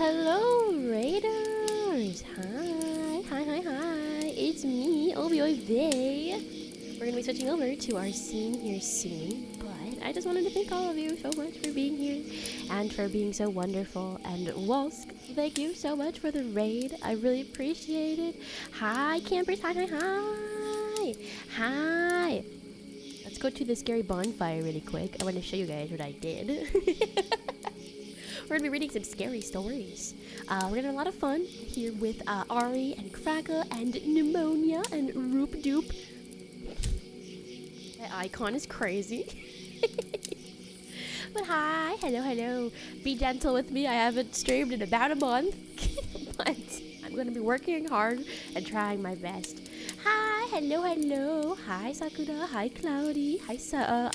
Hello, Raiders! Hi! It's me, Oiivae. We're gonna be switching over to our scene here soon, but I just wanted to thank all of you so much for being here and for being so wonderful. And Wolsk, thank you so much for the raid. I really appreciate it. Hi, campers! Hi! Let's go to the scary bonfire really quick. I want to show you guys what I did. We're going to be reading some scary stories. We're going to have a lot of fun here with Ari and Krakka and Pneumonia and Rooop. That icon is crazy. But hi, hello. Be gentle with me. I haven't streamed in about a month. But I'm going to be working hard and trying my best. Hi, hello. Hi, Sakura. Hi, Cloudy. Hi, Scary.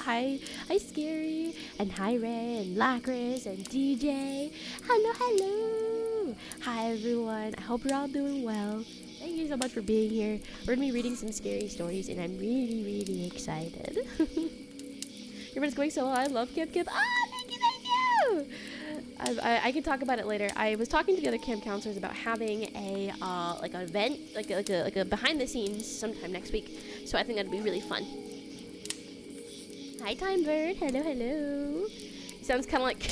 And hi, Ray and Lacris and DJ. Hello. Hi, everyone. I hope you're all doing well. Thank you so much for being here. We're going to be reading some scary stories, and I'm really excited. Everyone's going so well. I love Camp. Ah, thank you. I can talk about it later. I was talking to the other camp counselors about having a like an event, like a behind the scenes sometime next week. So I think that'd be really fun. Hi, Time Bird. Hello. Sounds kind of like.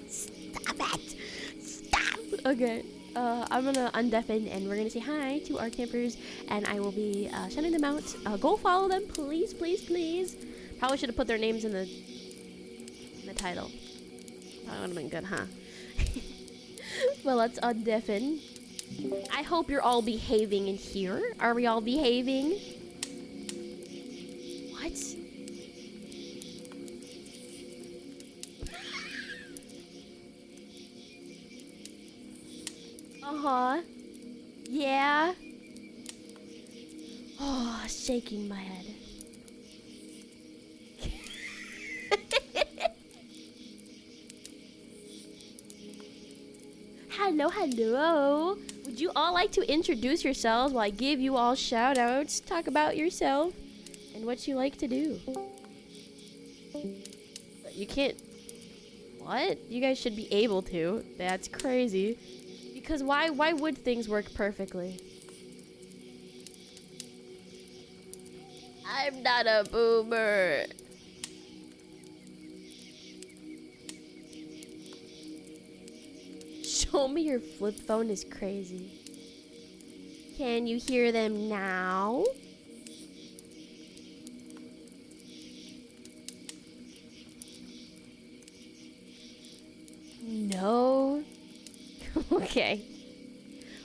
Stop it! Stop. Okay. I'm gonna undeafen and we're gonna say hi to our campers, and I will be shouting them out. Go follow them, please. Probably should have put their names in the title. That would have been good, huh? Well, let's undeafen. I hope you're all behaving in here. Are we all behaving? What? Uh-huh. Yeah. Oh, shaking my head. Hello. Would you all like to introduce yourselves while I give you all shout outs? Talk about yourself and what you like to do. You can't. What? You guys should be able to. That's crazy. Because why would things work perfectly? I'm not a boomer. Show me your flip phone is crazy. Can you hear them now? No. Okay.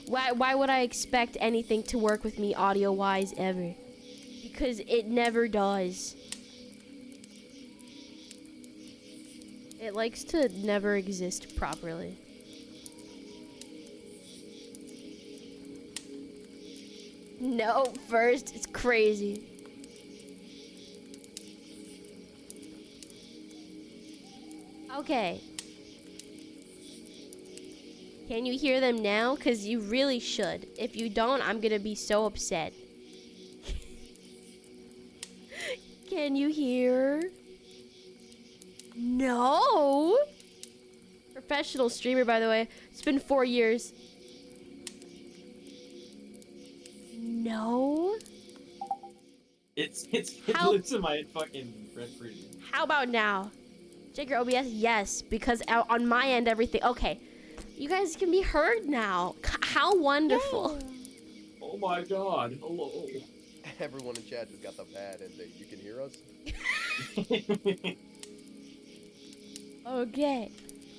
Why would I expect anything to work with me audio-wise ever? Because it never does. It likes to never exist properly. No, first, it's crazy. Okay. Can you hear them now? Because you really should. If you don't, I'm going to be so upset. Can you hear? No. Professional streamer, by the way. It's been 4 years. No. It's in my fucking red preview. How about now? Check your OBS. Yes, because on my end everything. Okay, you guys can be heard now. How wonderful! Yeah. Oh my God! Hello. Everyone in chat just got the bad ending. You can hear us. Okay,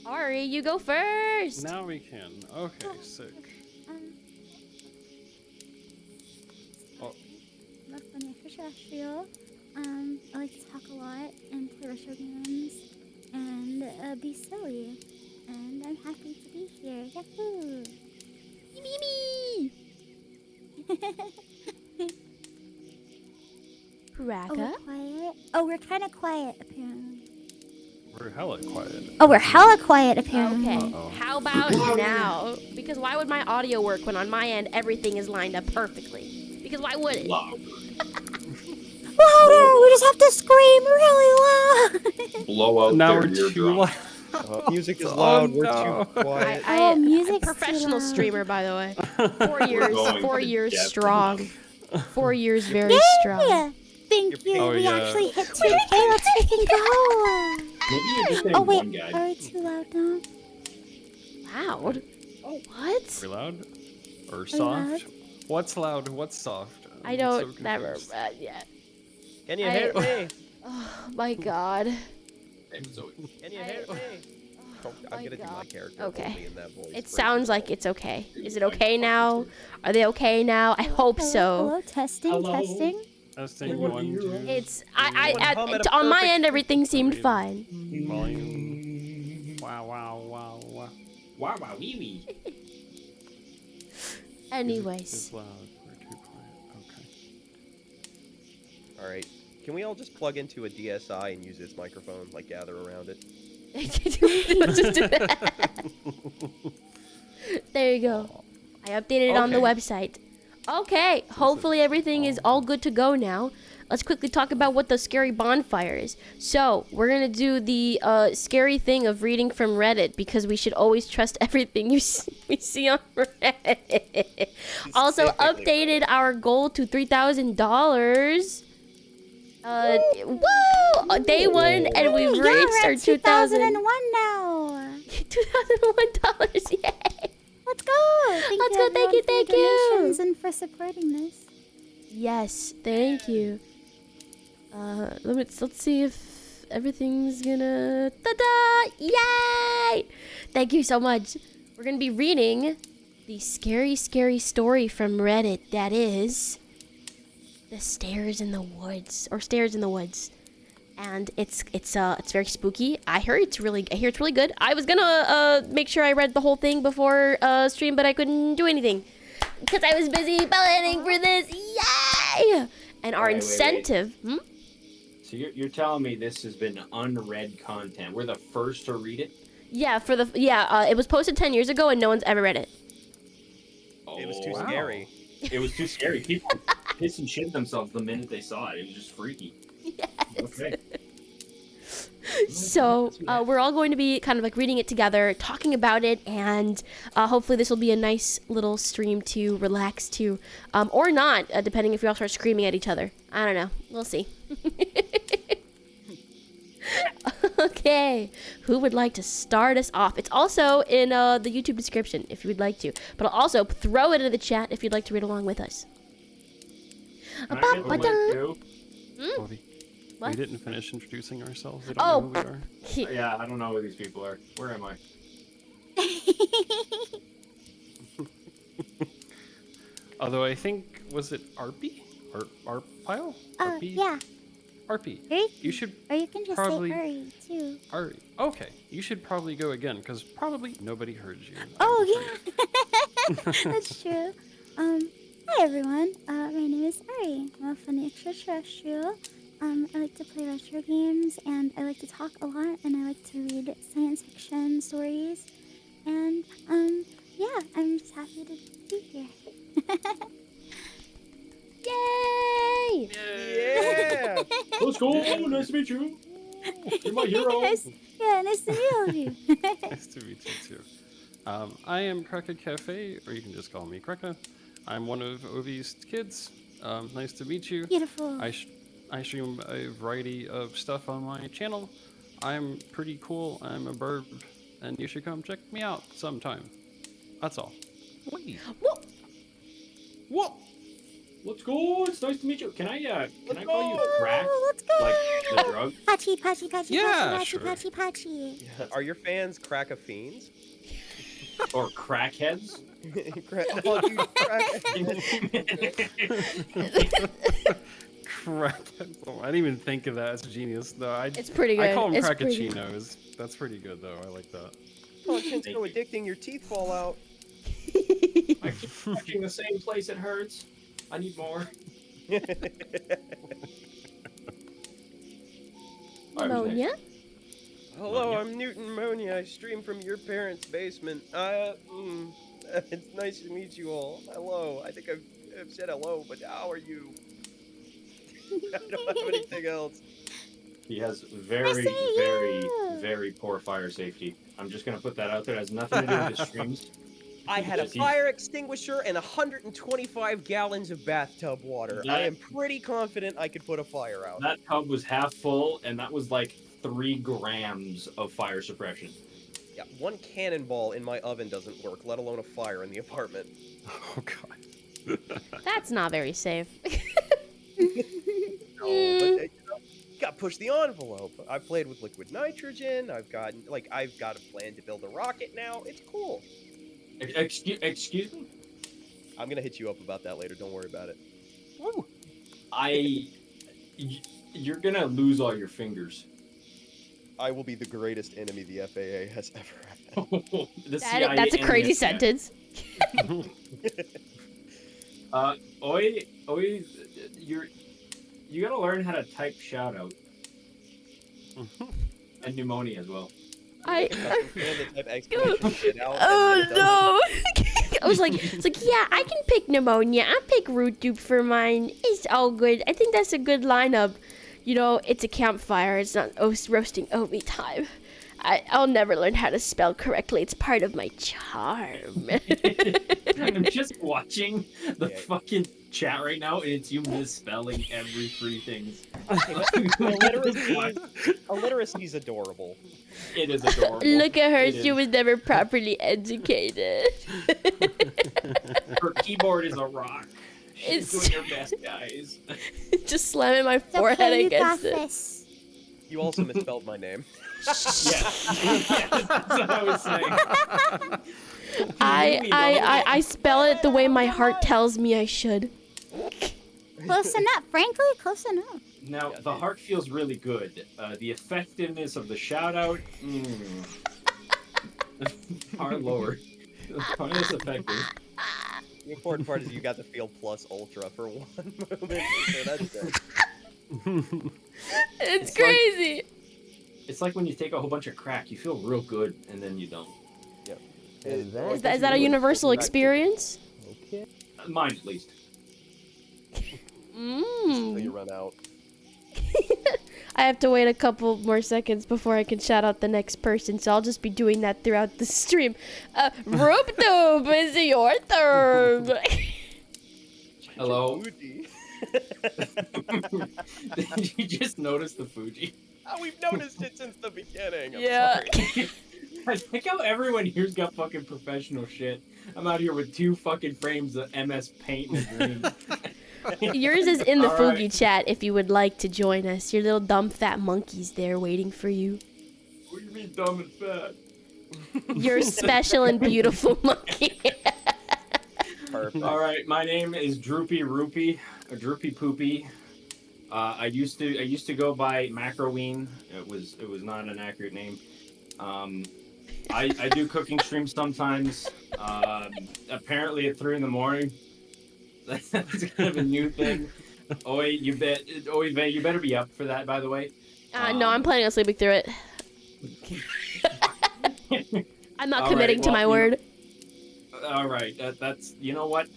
Ari, you go first. Now we can. Okay, sick. Not funny extraterrestrial. I like to talk a lot and play retro games and be silly. And I'm happy to be here. Yahoo! Me. Krakka. Oh, we're quiet. Oh, we're kind of quiet apparently. We're hella quiet. Oh, we're hella quiet apparently. Okay. Uh-oh. How about now? Because why would my audio work when on my end everything is lined up perfectly? Because why would it? Louder! We just have to scream really loud. Blow out Now their we're too eardrum. loud. Music is loud. Oh, We're no. too quiet. Oh, music's too professional loud. streamer, by the way. 4 We're years, going 4 to years depth. strong. 4 years very strong. Yeah. Thank you. Oh, we yeah. actually hit 2K. Let's freaking go. Maybe you're just saying Oh wait, one guy. are we too loud now? Loud? Oh. What? Are we loud? Or we soft? loud? What's loud? What's soft? I I'm don't. so Never. confused. Yeah. Can you I- hear me? Oh my god. Same Zoe. Can you I- hear me? Oh I'm my gonna do my God. character Okay. only in that voice. It Break sounds like all. it's okay. Is it okay now? Are they okay now? I hope Hello, so. Hello, testing, Hello. testing. Testing What one, do you two. want? It's Hum at a on my perfect end everything seemed fine. Volume. Wow, wow, wow, wow. Wow, wow, wee wee. Anyways. It's loud. We're too quiet. Okay. All right. Can we all just plug into a DSI and use its microphone, like gather around it? Let's just do that. There you go. I updated it on the Okay. website. Okay, hopefully everything is all good to go now. Let's quickly talk about what the scary bonfire is. So, we're gonna do the scary thing of reading from Reddit because we should always trust everything we see on Reddit. Also, Specifically updated our goal to $3,000. Woo! Day one, and we've Yeah, reached we're our at 2,000. 2001 now. $2,001, yay! Let's go. Thank Let's you, go, everyone, thank you, for your thank you. donations and for supporting this. Yes, thank you. Let's see if everything's gonna ta-da! Yay! Thank you so much. We're gonna be reading the scary story from Reddit that is The Stairs in the Woods, or Stairs in the Woods. And it's very spooky. I hear it's really good. I was gonna make sure I read the whole thing before stream, but I couldn't do anything because I was busy planning for this. Yay! And our Wait. incentive. Hmm? So you're telling me this has been unread content? We're the first to read it? Yeah, it was posted 10 years ago and no one's ever read it. It was too wow. scary. It was too scary. People piss and shit themselves the minute they saw it. It was just freaky. Yes. Okay. So we're all going to be kind of like reading it together, talking about it, and hopefully this will be a nice little stream to relax to, or not, depending if we all start screaming at each other. I don't know. We'll see. Okay, who would like to start us off? It's also in the YouTube description if you would like to, but I'll also throw it in the chat if you'd like to read along with us. Can I get one too? Cody, What? we didn't finish introducing ourselves. They don't Oh. know who we are. Yeah, I don't know who these people are. Where am I? Although I think, was it Arypie? Arypie? Yeah. Arypie. Or You should you can just probably- say Uri too. Ari. Okay, you should probably go again because probably nobody heard you. Oh I'm afraid. yeah, that's true. Hi everyone. My name is Ari. I'm a funny extraterrestrial. I like to play retro games, and I like to talk a lot, and I like to read science fiction stories. And yeah, I'm just happy to be here. Yay! Yeah. Let's go. Nice to meet you. You're my hero. Nice to meet all of you. Nice to meet you too. I am Krakka Cafe, or you can just call me Krakka. I'm one of Oiive's kids. Nice to meet you. Beautiful. I stream a variety of stuff on my channel. I'm pretty cool. I'm a bird, and you should come check me out sometime. That's all. Whee! Whoa. Whoa! Let's go. It's nice to meet you. Can I call you Crack? Let's go. Like the drug? Patchy, patchy, patchy, Yeah, patchy, sure. patchy, patchy. Are your fans Krakka fiends? Or crackheads? Oh, dude, Krakka. Crack. Oh, I didn't even think of that. That's genius, though. It's pretty I good. call them It's pretty good. crackachinos. That's pretty good, though. I like that. Punchin's so addicting, your teeth fall out. I keep touching the same place. It hurts. I need more. Pneumonia? Hello, I'm Newton Monia. I stream from your parents' basement. It's nice to meet you all. Hello. I think I've said hello, but how are you? I don't have anything else. He has very, Nice to meet very, you. very poor fire safety. I'm just gonna put that out there. It has nothing to do with the streams. I had a Just fire extinguisher and 125 gallons of bathtub water. I am pretty confident I could put a fire out. That tub was half full, and that was like 3 grams of fire suppression. Yeah, 1 cannonball in my oven doesn't work, let alone a fire in the apartment. Oh god. That's not very safe. No, but you got to push the envelope. I've played with liquid nitrogen. I've got a plan to build a rocket now. It's cool. Excuse me? I'm gonna hit you up about that later. Don't worry about it. Woo. You're gonna lose all your fingers. I will be the greatest enemy the FAA has ever had. That's a crazy sentence. Oi, you gotta learn how to type shout out. And pneumonia as well. Oh Oh no! I was like, yeah, I can pick pneumonia. I'll pick Rooop for mine. It's all good. I think that's a good lineup. You know, it's a campfire. It's not roasting oatmeal time. I'll never learn how to spell correctly. It's part of my charm. I'm just watching the fucking chat right now, and it's you misspelling every 3 things. Illiteracy's adorable. It is adorable. Look at her. She was never properly educated. Her keyboard is a rock. She's It's- doing her best, guys. Just slamming my It's forehead okay, you got against it. this. You also misspelled my name. Yeah, that's what I was saying. I spell it the way my heart tells me I should. Close enough. Frankly, close enough. Now, the heart feels really good. The effectiveness of the shout out, far lower. Far less effective. The important part is you got to feel plus ultra for one moment. So that's good. It's It's crazy. It's like when you take a whole bunch of crack, you feel real good, and then you don't. Yep. Is that a universal experience? Okay. Mine, at least. Until you run out. I have to wait a couple more seconds before I can shout out the next person, so I'll just be doing that throughout the stream. Rooop, it's your turn. Hello? Fuji. Did you just notice the Fuji? Oh, we've noticed it since the beginning. I'm Yeah. sorry. I think how everyone here's got fucking professional shit. I'm out here with 2 fucking frames of MS Paint and a dream. Yours is in the All Fugi right. chat if you would like to join us. Your little dumb fat monkey's there waiting for you. What do you mean dumb and fat? You're special and beautiful monkey. Perfect. All right, my name is Droopy Roopy, or Droopy Poopy. I used to go by Macroween. It was not an accurate name. I do cooking streams sometimes. Apparently at 3 in the morning. That's kind of a new thing. Oiivae, you better be up for that, by the way. No, I'm planning on sleeping through it. I'm not All committing right, to well, my word. All right, that's you know what,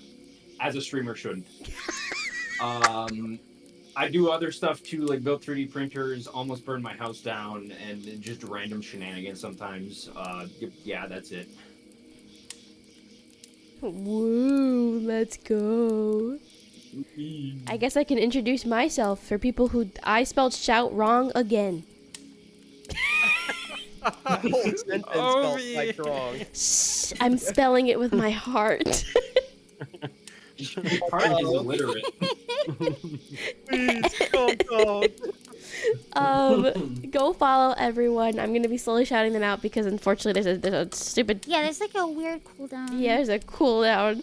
as a streamer shouldn't. I do other stuff too, like build 3D printers, almost burn my house down, and just random shenanigans sometimes. Yeah, that's it. Woo, let's go. I guess I can introduce myself for people who I spelled shout wrong again. The whole sentence Oh, felt like wrong. Shh, I'm spelling it with my heart. Part of is illiterate. Please, don't. Go follow everyone. I'm gonna be slowly shouting them out because unfortunately there's a stupid. Yeah, there's like a weird cooldown. Yeah, there's a cooldown.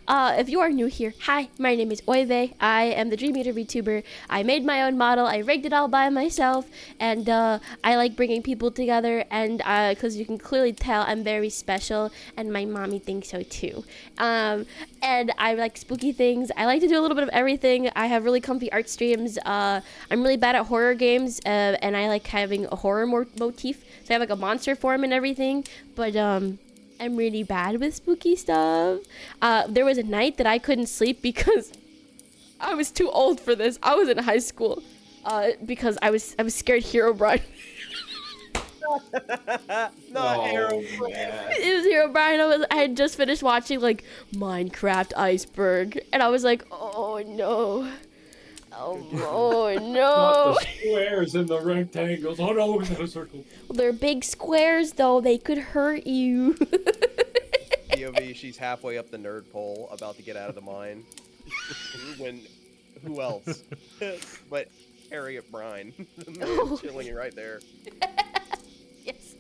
If you are new here, hi, my name is Oiivae. I am the Dream Eater VTuber. I made my own model. I rigged it all by myself, and I like bringing people together. And because you can clearly tell, I'm very special, and my mommy thinks so too. And I like spooky things. I like to do a little bit of everything. I have really comfy art streams. I'm really bad at horror games, and I like having a horror motif. So I have like a monster form and everything, but I'm really bad with spooky stuff. There was a night that I couldn't sleep because I was too old for this. I was in high school because I was scared Herobrine. Not Arrow. man. It was Hero Brian. I had just finished watching like Minecraft Iceberg, and I was like, oh no, oh Not no. the squares and the rectangles. Oh no, it's not a circle. They're big squares though. They could hurt you. POV, she's halfway up the nerd pole, about to get out of the mine. When, who else? But Harriet Brine, the man Oh. chilling right there. Yes.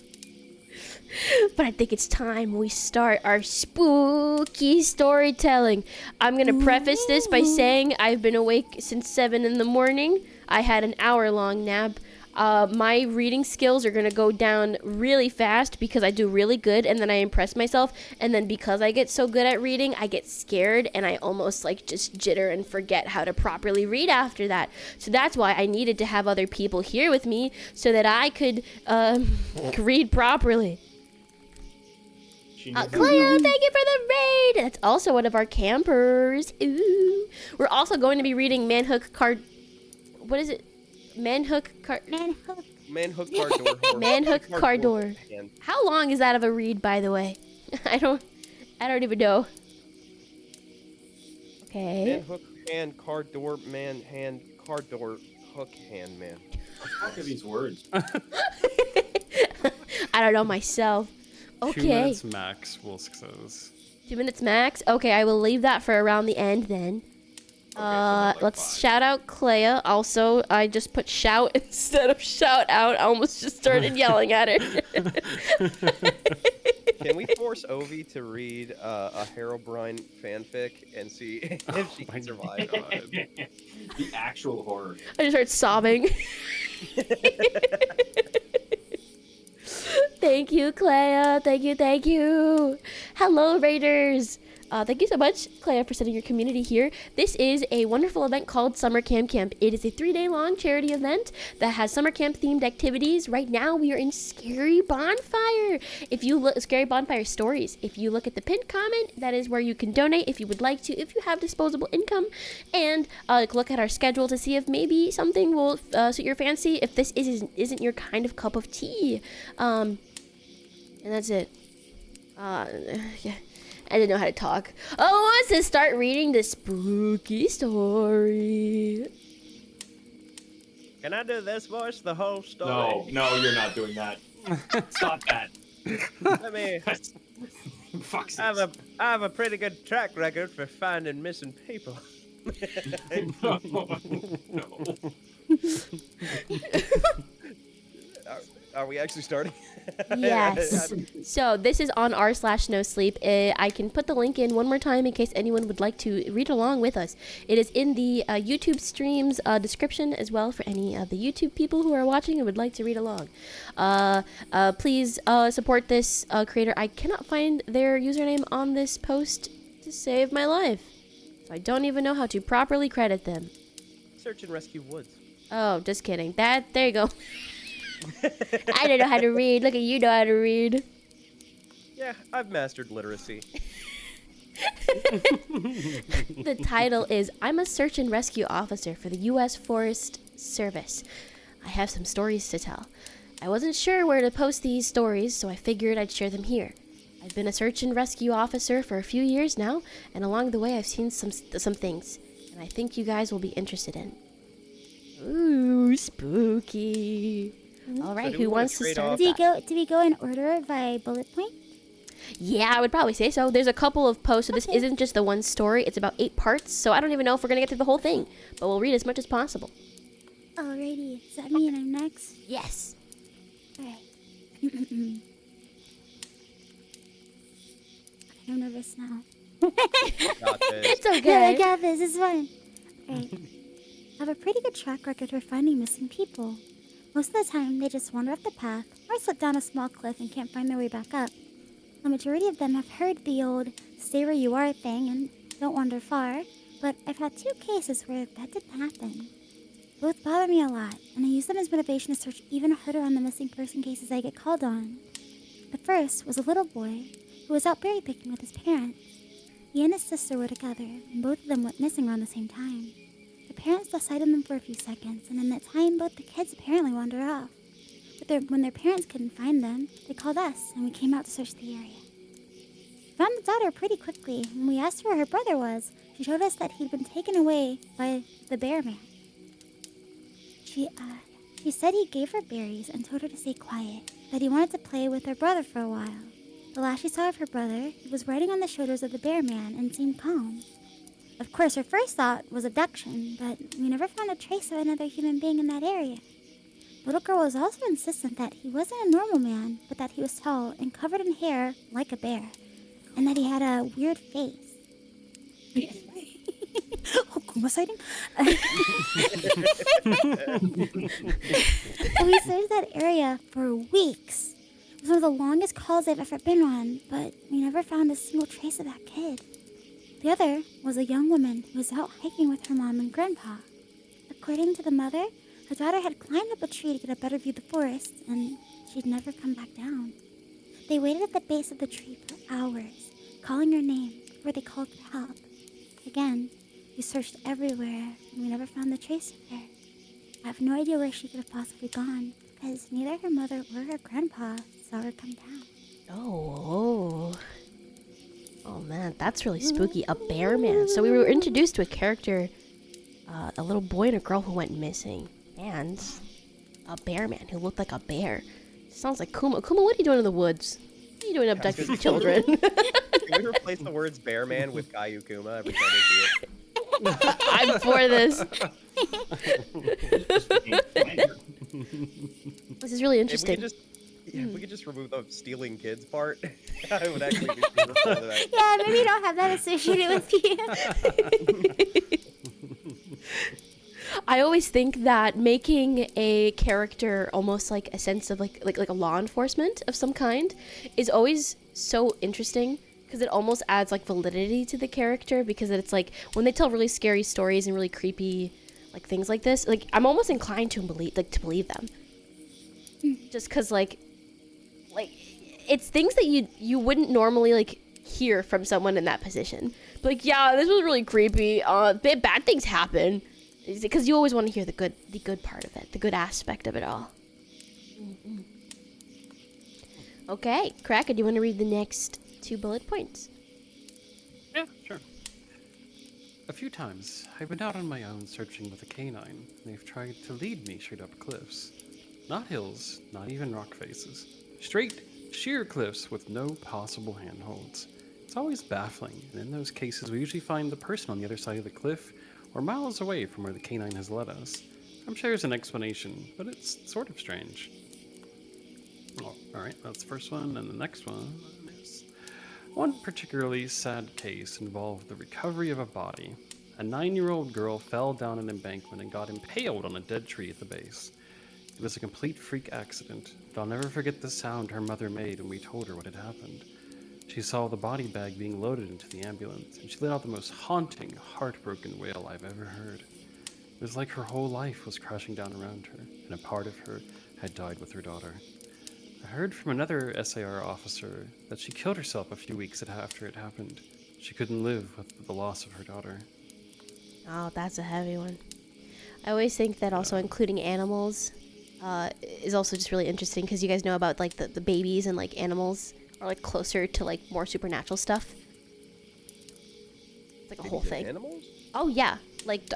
But I think it's time we start our spooky storytelling. I'm gonna preface this by saying I've been awake since 7 in the morning. I had an hour-long nap. My reading skills are gonna go down really fast because I do really good and then I impress myself, and then because I get so good at reading, I get scared and I almost like just jitter and forget how to properly read after that. So that's why I needed to have other people here with me so that I could read properly. She needs Cleo, thank you for the raid. That's also one of our campers. Ooh. We're also going to be reading Manhook Card. What is it? Manhook Card. Manhook. Manhook car door. Manhook car door. Hand. How long is that of a read, by the way? I don't even know. Okay. Manhook hand, car door, man hand, car door, hook hand, man. What are these words? I don't know myself. 2 Okay. minutes max will success. 2 minutes max. Okay, I will leave that for around the end then. so like Let's 5. shout out Clea. Also, I just put shout instead of shout out. I almost just started yelling at her. Can we force Ovi to read a Herobrine fanfic and see if she can survive? The actual horror. I just started sobbing. Thank you, Clea. Thank you. Hello, Raiders. Thank you so much, Clea, for setting your community here. This is a wonderful event called Summer Camp Camp. It is a 3-day-long charity event that has summer camp-themed activities. Right now, we are in Scary Bonfire. If you look, Scary Bonfire stories. If you look at the pinned comment, that is where you can donate if you would like to, if you have disposable income, and look at our schedule to see if maybe something will suit your fancy. If this isn't your kind of cup of tea, and that's it. Yeah. I didn't know how to talk. Oh, let's just start reading the spooky story. Can I do this voice the whole story? No, you're not doing that. Stop that. Let me. Fuck I have a pretty good track record for finding missing people. no. No. Are we actually starting? Yes. So this is on r/nosleep. I can put the link in one more time in case anyone would like to read along with us. It is in the YouTube stream's description as well for any of the YouTube people who are watching and would like to read along. Please support this creator. I cannot find their username on this post to save my life. So I don't even know how to properly credit them. Search and Rescue Woods. Oh, just kidding. There you go. I don't know how to read. Look at you know how to read. Yeah, I've mastered literacy. The title is I'm a search and rescue officer for the U.S. Forest Service. I have some stories to tell. I wasn't sure where to post these stories, so I figured I'd share them here. I've been a search and rescue officer for a few years now, and along the way I've seen some things, and I think you guys will be interested in. Ooh, spooky. All right, do we who wanna wants to trade start? off? Do we go in order by bullet point? Yeah, I would probably say so. There's a couple of posts, so this Okay. isn't just the one story. It's about 8 parts, so I don't even know if we're going to get through the whole thing. But we'll read as much as possible. Alrighty, does that mean I'm next? Yes. Alright. I'm nervous now. Got this. It's Yeah, I okay. got this. It's fine. Alright. I have a pretty good track record for finding missing people. Most of the time, they just wander off the path or slip down a small cliff and can't find their way back up. The majority of them have heard the old stay where you are thing and don't wander far, but I've had 2 cases where that didn't happen. Both bother me a lot, and I use them as motivation to search even harder on the missing person cases I get called on. The first was a little boy who was out berry picking with his parents. He and his sister were together, and both of them went missing around the same time. The parents lost sight of them for a few seconds, and in that time, both the kids apparently wandered off. But when their parents couldn't find them, they called us, and we came out to search the area. We found the daughter pretty quickly. When we asked where her brother was, she showed us that he'd been taken away by the bear man. She said he gave her berries and told her to stay quiet, that he wanted to play with her brother for a while. The last she saw of her brother, he was riding on the shoulders of the bear man and seemed calm. Of course, her first thought was abduction, but we never found a trace of another human being in that area. The little girl was also insistent that he wasn't a normal man, but that he was tall and covered in hair like a bear, and that he had a weird face. We searched that area for weeks. It was one of the longest calls I've ever been on, but we never found a single trace of that kid. The other was a young woman who was out hiking with her mom and grandpa. According to the mother, her daughter had climbed up a tree to get a better view of the forest, and she'd never come back down. They waited at the base of the tree for hours, calling her name before they called for help. Again, we searched everywhere, and we never found the trace of her. I have no idea where she could have possibly gone, because neither her mother or her grandpa saw her come down. Oh man, that's really spooky. A bear man. So we were introduced to a character, a little boy and a girl who went missing, and a bear man who looked like a bear. Sounds like Kuma. Kuma, what are you doing in the woods? What are you doing abducting children? Can we replace the words bear man with Caillou Kuma every time we see it? I'm for this. This is really interesting. If we could just remove the stealing kids part, I would actually be super fond of that. Yeah, maybe don't have that associated with you. I always think that making a character almost like a sense of like a law enforcement of some kind is always so interesting, because it almost adds like validity to the character, because it's like when they tell really scary stories and really creepy like things like this, like I'm almost inclined to believe them. Just because like it's things that you wouldn't normally like hear from someone in that position. But, like, yeah, this was really creepy. Bad things happen. Because you always want to hear the good part of it, the good aspect of it all. Mm-hmm. Okay, Krakka, do you want to read the next 2 bullet points? Yeah, sure. A few times, I've been out on my own searching with a canine, and they've tried to lead me straight up cliffs. Not hills, not even rock faces. Straight, sheer cliffs with no possible handholds. It's always baffling, and in those cases we usually find the person on the other side of the cliff, or miles away from where the canine has led us. I'm sure there's an explanation, but it's sort of strange. Oh, alright, that's the first one, and the next one is... One particularly sad case involved the recovery of a body. A 9-year-old girl fell down an embankment and got impaled on a dead tree at the base. It was a complete freak accident, but I'll never forget the sound her mother made when we told her what had happened. She saw the body bag being loaded into the ambulance, and she let out the most haunting, heartbroken wail I've ever heard. It was like her whole life was crashing down around her, and a part of her had died with her daughter. I heard from another SAR officer that she killed herself a few weeks after it happened. She couldn't live with the loss of her daughter. Oh, that's a heavy one. I always think that also including animals is also just really interesting, because you guys know about like the babies and like animals are like closer to like more supernatural stuff. It's like a whole thing. Animals? Oh yeah, like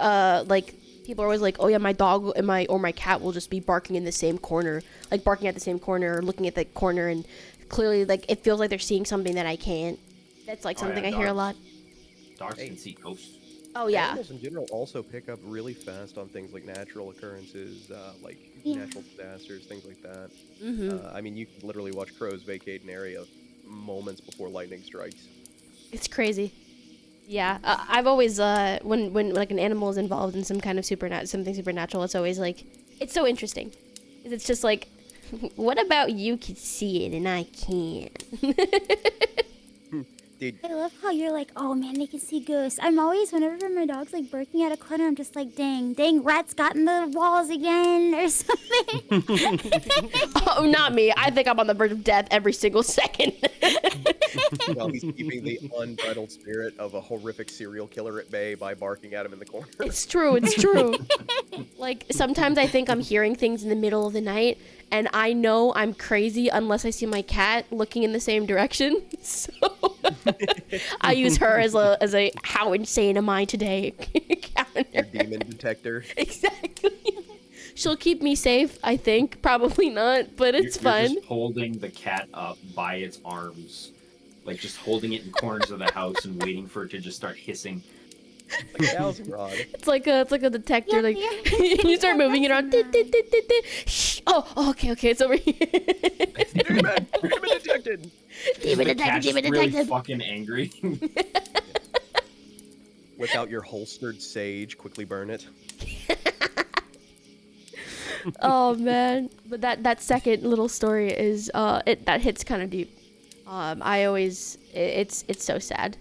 people are always like, oh yeah, my dog and my cat will just be barking in the same corner, like barking at the same corner or looking at the corner, and clearly like it feels like they're seeing something that I can't. That's like something I hear a lot. Dogs can see ghosts. Oh yeah. Animals in general also pick up really fast on things like natural occurrences, natural disasters, things like that. Mm-hmm. I mean, you can literally watch crows vacate an area moments before lightning strikes. It's crazy. Yeah, I've always when like an animal is involved in some kind of something supernatural, it's always like it's so interesting. It's just like, what about you can see it and I can't? Dude, I love how you're like, oh man, they can see ghosts. I'm always, whenever my dog's like barking at a corner, I'm just like, dang, rats got in the walls again or something. Oh, not me. I think I'm on the verge of death every single second. well, he's keeping the unbridled spirit of a horrific serial killer at bay by barking at him in the corner. It's true. It's true. Like, sometimes I think I'm hearing things in the middle of the night, and I know I'm crazy unless I see my cat looking in the same direction. So I use her as a how insane am I today counter. Your demon detector. Exactly. She'll keep me safe, I think. Probably not, but it's You're fun. just holding the cat up by its arms, like just holding it in corners of the house and waiting for it to just start hissing. Like a dowsing rod. It's like a detector. Yeah, like yeah. you start moving it around. Shh. Oh, okay, it's over here. Demon detected. Demon The cat's detected. Demon really detected. fucking angry. Whip out your holstered sage, quickly burn it. Oh man, but that second little story is that hits kind of deep. It's so sad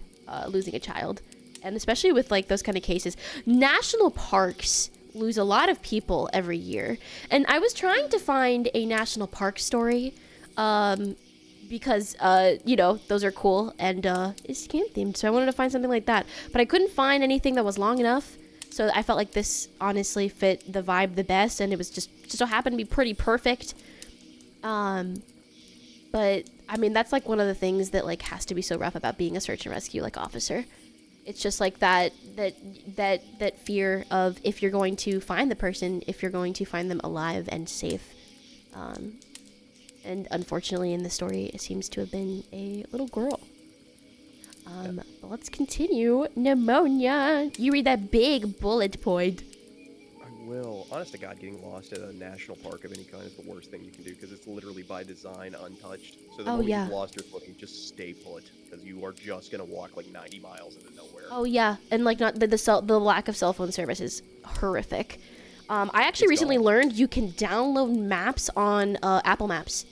losing a child, and especially with like those kind of cases. National parks lose a lot of people every year, and I was trying to find a national park story, because those are cool and it's camp themed, so I wanted to find something like that, but I couldn't find anything that was long enough. So I felt like this honestly fit the vibe the best, and it was just so happened to be pretty perfect. But I mean, that's like one of the things that like has to be so rough about being a search and rescue like officer. It's just like that fear of if you're going to find the person, if you're going to find them alive and safe. And unfortunately, in the story, it seems to have been a little girl. But let's continue. Pneumonia. You read that big bullet point. I will. Honest to God, getting lost at a national park of any kind is the worst thing you can do because it's literally by design untouched. So the moment yeah. you've lost your footing, just stay put because you are just gonna walk like 90 miles into nowhere. Oh yeah, and like not the lack of cell phone service is horrific. I actually recently learned you can download maps on Apple Maps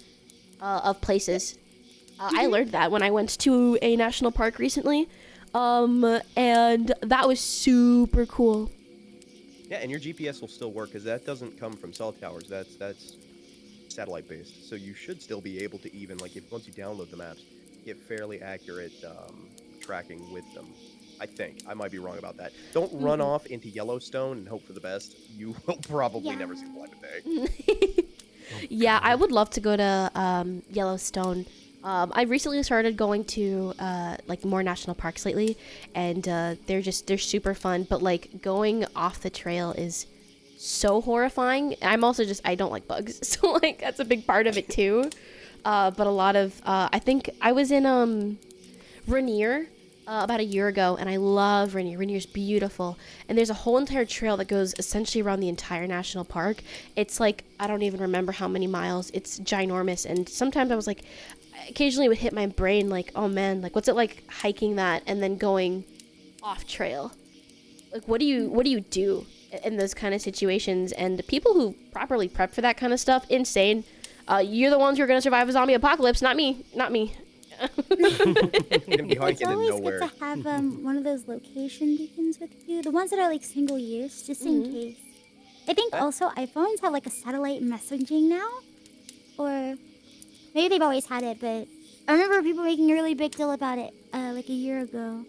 of places. I learned that when I went to a national park recently, and that was super cool. Yeah, and your GPS will still work because that doesn't come from cell towers. That's satellite based. So you should still be able to even like once you download the maps, get fairly accurate tracking with them. I think I might be wrong about that. Don't run off into Yellowstone and hope for the best. You will probably never see the light of day. Yeah, I would love to go to Yellowstone. I recently started going to like more national parks lately, and they're super fun. But like going off the trail is so horrifying. I'm also I don't like bugs, so like that's a big part of it too. But a lot of I think I was in Rainier about a year ago, and I love Rainier. Rainier's beautiful, and there's a whole entire trail that goes essentially around the entire national park. It's like I don't even remember how many miles. It's ginormous, and sometimes I was like, occasionally it would hit my brain like, oh man, like what's it like hiking that and then going off trail? Like what do you do in those kind of situations? And people who properly prep for that kind of stuff, insane. You're the ones who are gonna survive a zombie apocalypse, not me. You're gonna be It's hiking in always nowhere. good to have one of those location beacons with you. The ones that are like single use, just in case. I think also iPhones have like a satellite messaging now, or maybe they've always had it, but I remember people making a really big deal about it like a year ago.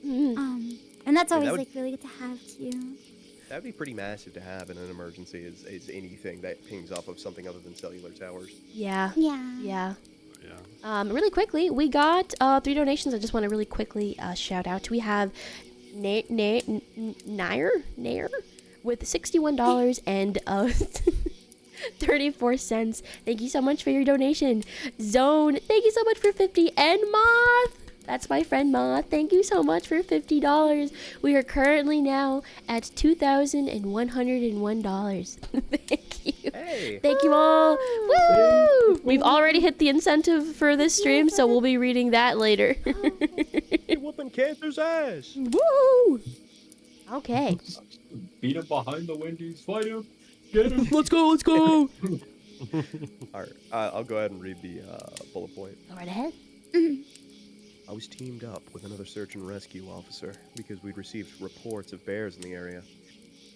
And that's always like really good to have too. That'd be pretty massive to have in an emergency. Is anything that pings off of something other than cellular towers. Yeah. Yeah. Really quickly, we got 3 donations. I just want to really quickly shout out. We have Nair with $61 and 34 cents. Thank you so much for your donation. Zone, thank you so much for 50. And Moth, that's my friend Moth. Thank you so much for $50. We are currently now at $2,101. Thank you. Hey. Thank you all. Woo! We've already hit the incentive for this stream, so we'll be reading that later. You're whooping cancer's ass. Woo! Okay. Beat him behind the Wendy's. Fight him. Get him. Let's go. All right, I'll go ahead and read the bullet point. Go right ahead. I was teamed up with another search and rescue officer because we'd received reports of bears in the area.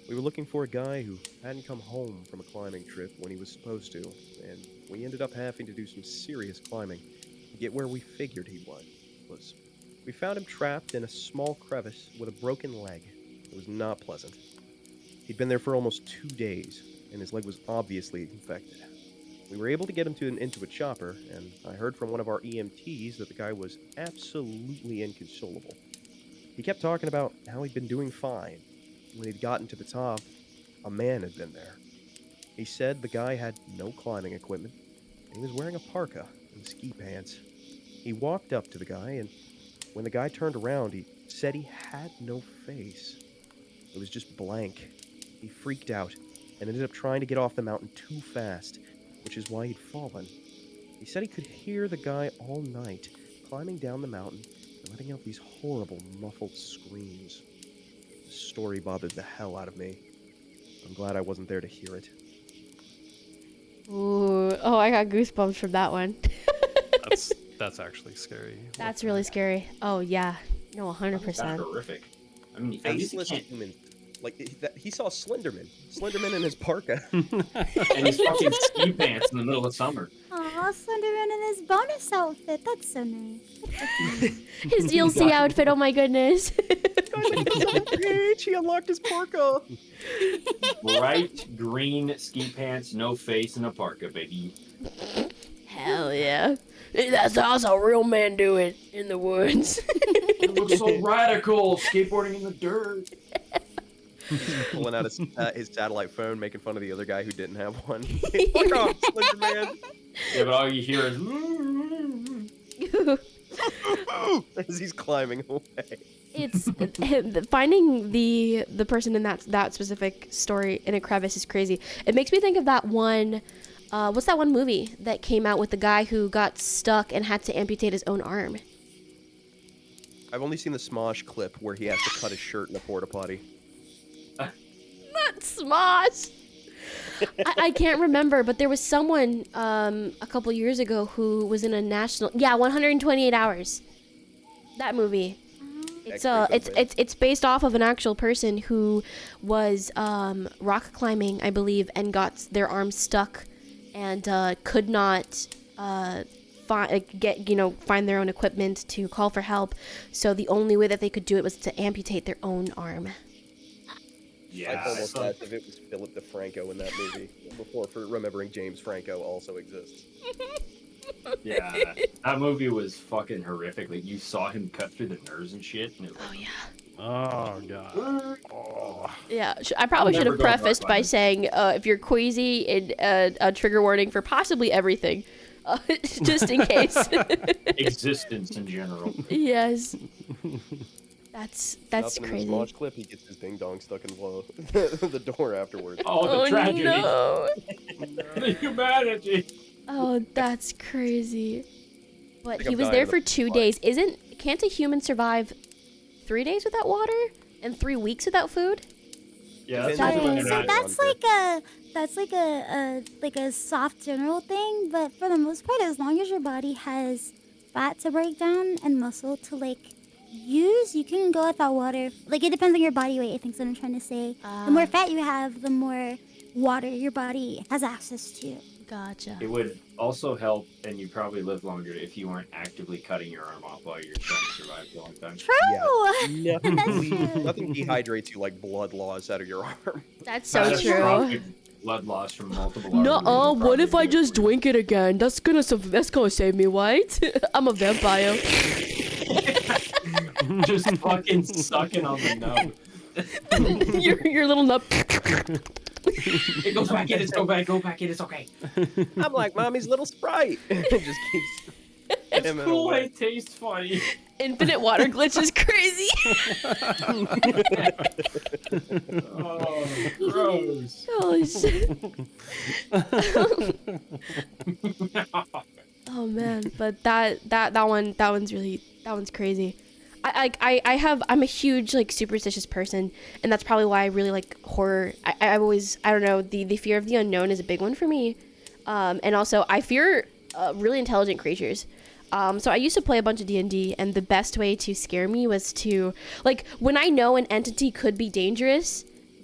We were looking for a guy who hadn't come home from a climbing trip when he was supposed to, and we ended up having to do some serious climbing to get where we figured he was. We found him trapped in a small crevice with a broken leg. It was not pleasant. He'd been there for almost 2 days, and his leg was obviously infected. We were able to get him into a chopper, and I heard from one of our EMTs that the guy was absolutely inconsolable. He kept talking about how he'd been doing fine. When he'd gotten to the top, a man had been there. He said the guy had no climbing equipment, and he was wearing a parka and ski pants. He walked up to the guy, and when the guy turned around, he said he had no face. It was just blank. He freaked out and ended up trying to get off the mountain too fast, which is why he'd fallen. He said he could hear the guy all night, climbing down the mountain and letting out these horrible, muffled screams. The story bothered the hell out of me. I'm glad I wasn't there to hear it. Ooh, oh, I got goosebumps from that one. That's actually scary. That's really scary. Oh yeah, no, That's 100%. horrific. I mean, at least you Faceless can't. human. Like, he saw Slenderman. Slenderman in his parka. And his fucking ski pants in the middle of summer. Aw, Slenderman in his bonus outfit. That's so nice. His DLC outfit. Oh my goodness. He unlocked his parka. Bright green ski pants, no face, and a parka, baby. Hell yeah. That's how a real man do it in the woods. It looks so radical, skateboarding in the dirt. Pulling out his satellite phone, making fun of the other guy who didn't have one. Fuck off, Slenderman. Yeah, but all you hear is. As he's climbing away. It's finding the person in that specific story in a crevice is crazy. It makes me think of that one. What's that one movie that came out with the guy who got stuck and had to amputate his own arm? I've only seen the Smosh clip where he has to cut his shirt in a porta potty. Not Smosh. I can't remember, but there was someone a couple years ago who was in a national 128 hours. That movie. It's based off of an actual person who was rock climbing, I believe, and got their arms stuck and could not find their own equipment to call for help. So the only way that they could do it was to amputate their own arm. I almost asked if it was Philip DeFranco in that movie before for remembering James Franco also exists. Yeah, that movie was fucking horrific. Like, you saw him cut through the nerves and shit. And it was Oh yeah. Oh god. Oh. Yeah, I probably should have Never go prefaced rock by climbing. saying if you're queasy, a trigger warning for possibly everything, just in case. existence in general. Yes. That's Nothing crazy. In the Smosh clip, he gets his ding dong stuck in the door afterwards. Oh, the tragedy. No. The humanity. Oh, that's crazy. But Like he I'm was dying there of for a 2 fly. days. Can't a human survive 3 days without water and 3 weeks without food? Yeah, that's Depends something on like the that. That's like a soft general thing, but for the most part, as long as your body has fat to break down and muscle to use, you can go without water. Like, it depends on your body weight, I think is what I'm trying to say. The more fat you have, the more water your body has access to. Gotcha. It would also help, and you probably live longer if you weren't actively cutting your arm off while you're trying to survive for a long time. True! Nothing, nothing dehydrates you like blood loss out of your arm. That's so That's true. probably blood loss from multiple. No, what if I just drink it again? That's gonna save me, right? I'm a vampire. Just fucking sucking on the nub. your little nub. It goes back in. It's go back in. It's okay. I'm like mommy's little Sprite. It just keeps. It's Him in a cool. way. It tastes funny. Infinite water glitch is crazy. Oh, gross. Holy shit. Oh man, but that one's crazy. I'm a huge superstitious person, and that's probably why I really like horror. I don't know, the fear of the unknown is a big one for me. And also I fear really intelligent creatures. So I used to play a bunch of D&D, and the best way to scare me was to, like, when I know an entity could be dangerous,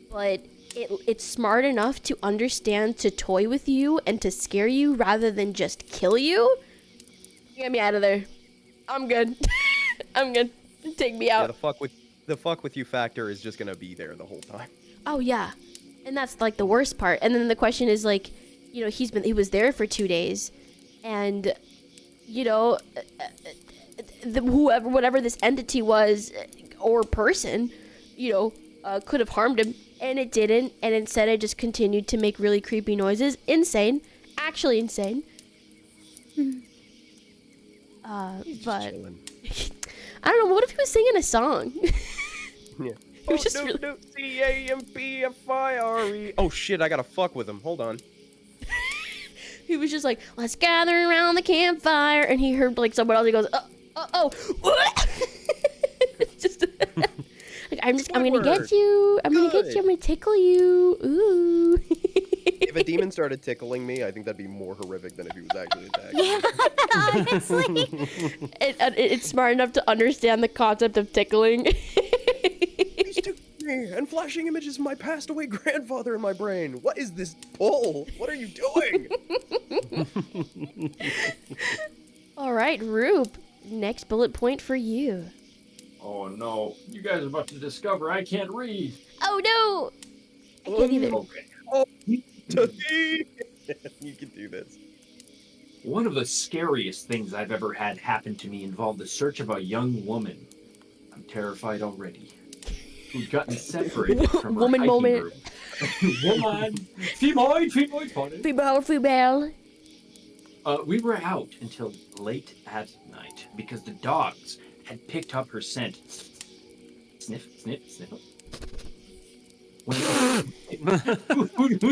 but it's smart enough to understand to toy with you and to scare you rather than just kill you. Get me out of there. I'm good. I'm good. Take me Yeah, out. the fuck with you factor is just gonna be there the whole time. Oh yeah, and that's like the worst part. And then the question is like, you know, he was there for 2 days, and you know, whatever this entity was or person, you know, could have harmed him, and it didn't. And instead, it just continued to make really creepy noises. Insane, actually insane. But Chilling. I don't know. What if he was singing a song? Yeah. It was just really... C-A-M-P-F-I-R-E. Oh shit, I gotta fuck with him. Hold on. He was just like, let's gather around the campfire, and he heard like someone else. He goes, oh. Just like, I'm gonna get you. I'm gonna get you. I'm gonna tickle you. Ooh. If a demon started tickling me, I think that'd be more horrific than if he was actually attacking. Yeah, honestly. It's smart enough to understand the concept of tickling. He's tickling me and flashing images of my passed away grandfather in my brain. What is this bull? What are you doing? All right, Rooop. Next bullet point for you. Oh no, you guys are about to discover I can't read. Oh no! I can't either. Okay. You can do this. One of the scariest things I've ever had happen to me involved the search of a young woman. I'm terrified already. Who'd gotten separated from her Woman hiking moment. group. Woman! Female, funny. Female. We were out until late at night because the dogs had picked up her scent. Sniff, sniff, sniff. Who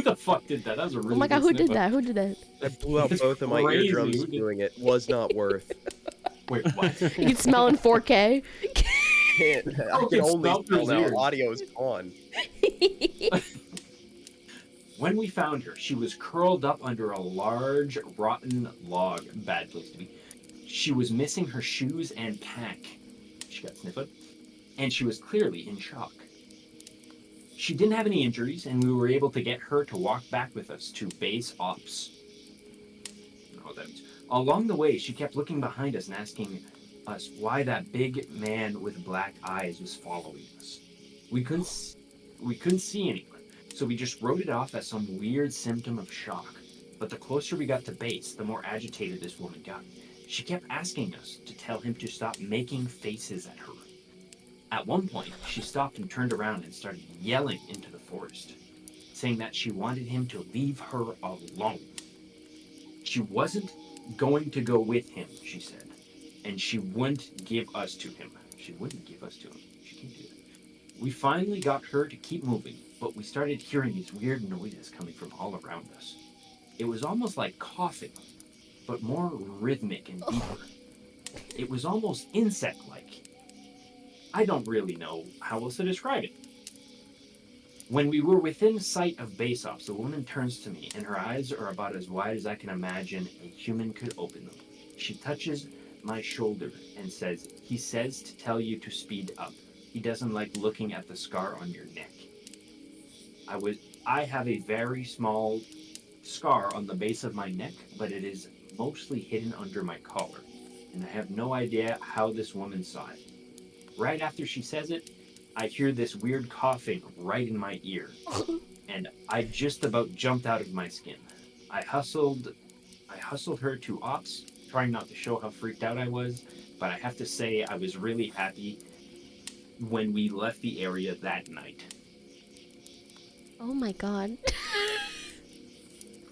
the fuck did that? That was a really Oh my god, good who did sniff. that? Who did that? I blew out That's both of my crazy. eardrums doing it. Was not worth. Wait, what? You can smell in 4K. I can only smell smell through now. his ears. Audio is on. When we found her, she was curled up under a large, rotten log. Bad place to be. She was missing her shoes and pack. She got sniffed. And she was clearly in shock. She didn't have any injuries, and we were able to get her to walk back with us to base ops. I don't know what that means. Along the way, she kept looking behind us and asking us why that big man with black eyes was following us. We couldn't see anyone, so we just wrote it off as some weird symptom of shock. But the closer we got to base, the more agitated this woman got. She kept asking us to tell him to stop making faces at her. At one point, she stopped and turned around and started yelling into the forest, saying that she wanted him to leave her alone. She wasn't going to go with him, she said, and she wouldn't give us to him. She can't do that. We finally got her to keep moving, but we started hearing these weird noises coming from all around us. It was almost like coughing, but more rhythmic and deeper. It was almost insect-like. I don't really know how else to describe it. When we were within sight of base ops, the woman turns to me, and her eyes are about as wide as I can imagine a human could open them. She touches my shoulder and says, "He says to tell you to speed up. He doesn't like looking at the scar on your neck." I have a very small scar on the base of my neck, but it is mostly hidden under my collar, and I have no idea how this woman saw it. Right after she says it, I hear this weird coughing right in my ear, and I just about jumped out of my skin. I hustled her to ops, trying not to show how freaked out I was, but I have to say I was really happy when we left the area that night. Oh my god.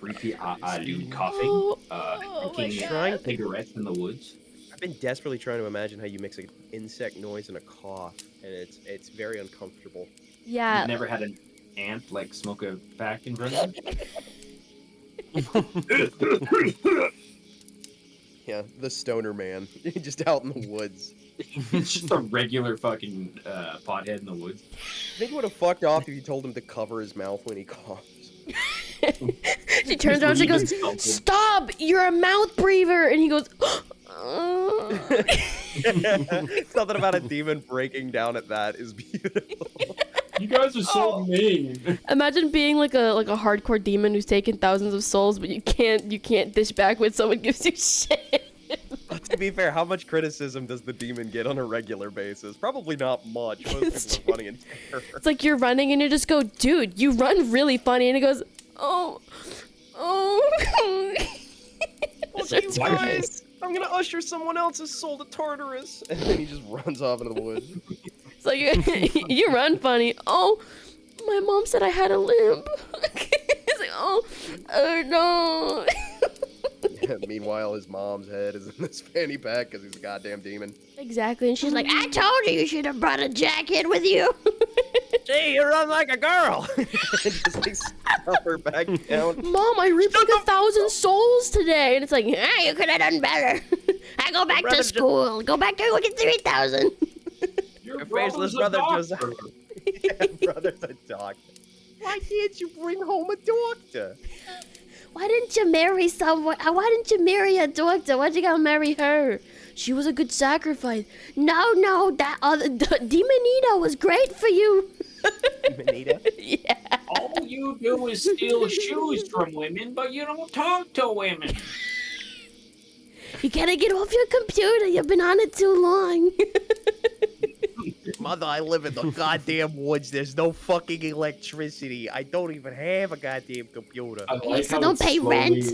Creepy dude coughing, Oh my drinking God. cigarettes in the woods. I've been desperately trying to imagine how you mix an insect noise and a cough, and it's very uncomfortable. Yeah. You've never had an ant like smoke a pack in front of you? Yeah, the stoner man, just out in the woods. It's just a regular fucking pothead in the woods. I think it would have fucked off if you told him to cover his mouth when he coughs. She turns around and she goes, "Stop! You're a mouth breather!" And he goes, Something about a demon breaking down at that is beautiful. You guys are so mean. Imagine being like a hardcore demon who's taken thousands of souls, but you can't dish back when someone gives you shit. To be fair, how much criticism does the demon get on a regular basis? Probably not much. Most It's people are running in terror. It's like you're running and you just go, dude, you run really funny, and it goes, oh. Look, you guys, I'm gonna usher someone else's soul to Tartarus, and then he just runs off into the woods. It's like you run funny. Oh, my mom said I had a limp. It's like, oh no. Meanwhile, his mom's head is in this fanny pack because he's a goddamn demon. Exactly, and she's like, I told you should have brought a jacket with you. Gee, you run like a girl. Just like stuff her back down. Mom, I reaped like 1,000 souls today, and it's like, you could have done better. I go back to school. Go back to get 3,000. Your faceless brother just. Yeah, brother's a doctor. Why can't you bring home a doctor? Why didn't you marry someone? Why didn't you marry a doctor? Why'd you gotta marry her? She was a good sacrifice. No, that other Demonita was great for you. Demonita? Yeah. All you do is steal shoes from women, but you don't talk to women. You gotta get off your computer. You've been on it too long. Mother, I live in the goddamn woods. There's no fucking electricity. I don't even have a goddamn computer. I like So how don't it's pay rent.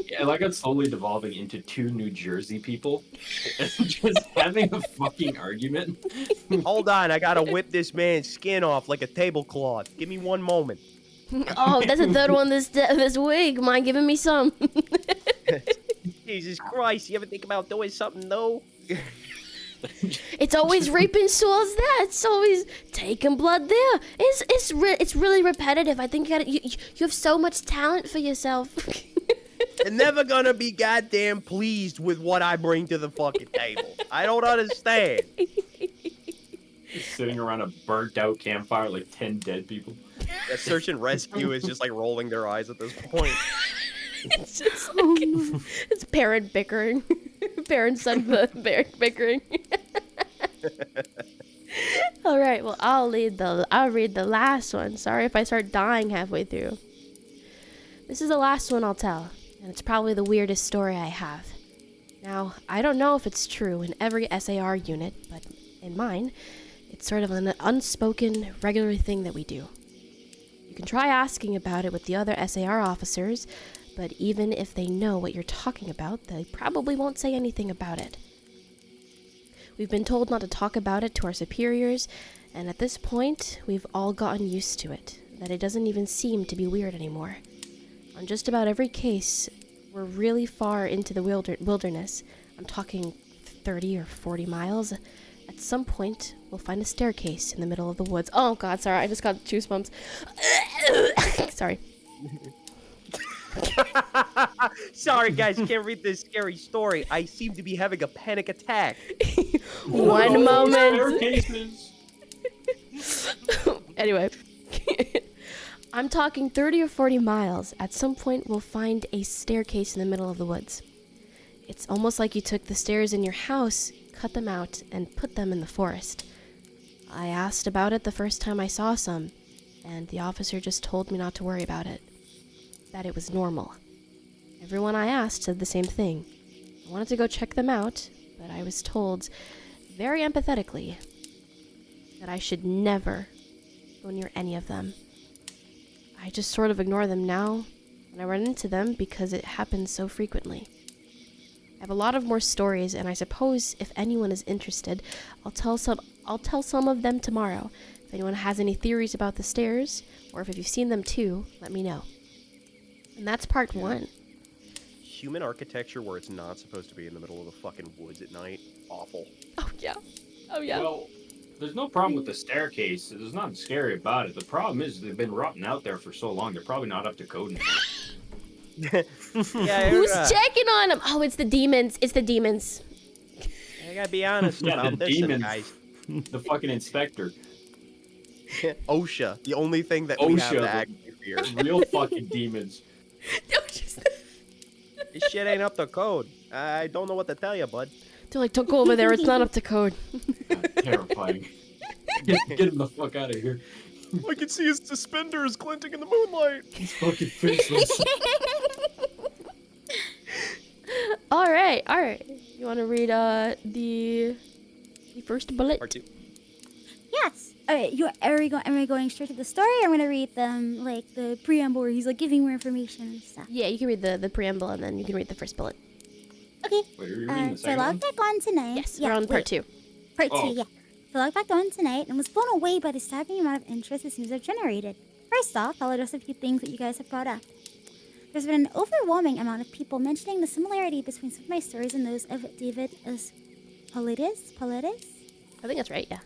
Yeah, I like it's slowly devolving into two New Jersey people just having a fucking argument. Hold on, I gotta whip this man's skin off like a tablecloth. Give me one moment. Oh, that's the third one this week. Mind giving me some? Jesus Christ, you ever think about doing something though? It's always raping souls there. It's always taking blood there. It's really repetitive. I think you have so much talent for yourself. They're never gonna be goddamn pleased with what I bring to the fucking table. I don't understand. Just sitting around a burnt out campfire like 10 dead people. That search and rescue is just like rolling their eyes at this point. It's just like, it's parent bickering. Parent son bickering. All right, well, I'll read the last one. Sorry if I start dying halfway through. This is the last one I'll tell, and it's probably the weirdest story I have. Now, I don't know if it's true in every SAR unit, but in mine, it's sort of an unspoken, regular thing that we do. You can try asking about it with the other SAR officers, but even if they know what you're talking about, they probably won't say anything about it. We've been told not to talk about it to our superiors, and at this point, we've all gotten used to it, that it doesn't even seem to be weird anymore. On just about every case, we're really far into the wilderness. I'm talking 30 or 40 miles. At some point, we'll find a staircase in the middle of the woods. Oh god, sorry, I just got goosebumps. Sorry. Sorry guys, can't read this scary story. I seem to be having a panic attack. One moment. Staircases. Anyway. I'm talking 30 or 40 miles. At some point, we'll find a staircase in the middle of the woods. It's almost like you took the stairs in your house, cut them out, and put them in the forest. I asked about it the first time I saw some, and the officer just told me not to worry about it. That it was normal. Everyone I asked said the same thing. I wanted to go check them out, but I was told, very empathetically, that I should never go near any of them. I just sort of ignore them now when I run into them because it happens so frequently. I have a lot of more stories, and I suppose if anyone is interested, I'll tell some of them tomorrow. If anyone has any theories about the stairs, or if you've seen them too, let me know. And that's part 1. Human architecture where it's not supposed to be in the middle of the fucking woods at night. Awful. Oh yeah. Oh yeah. Well, there's no problem with the staircase. There's nothing scary about it. The problem is they've been rotting out there for so long. They're probably not up to code anymore. Yeah, Who's checking on them? Oh, it's the demons. It's the demons. I gotta be honest Yeah, about the this, demons. guys. The fucking inspector. OSHA, the only thing that we have OSHA, to actually fear. Real fucking demons. This shit ain't up to code. I don't know what to tell you, bud. They're like, don't go over there. It's not up to code. God, terrifying. Get him the fuck out of here. I can see his suspenders glinting in the moonlight. He's fucking faceless. All right. You want to read the first bullet? Part 2. Yes. Alright, am I going straight to the story, or I'm gonna read them like the preamble where he's like giving more information and stuff? Yeah, you can read the preamble and then you can read the first bullet. Okay. Wait, are you reading the So I second one? logged back on tonight. Yes, yeah, we're on part 2. Part 2, Oh. yeah. So I logged back on tonight and was blown away by the staggering amount of interest it seems to have generated. First off, I'll address a few things that you guys have brought up. There's been an overwhelming amount of people mentioning the similarity between some of my stories and those of David as Politis? I think that's right, yeah.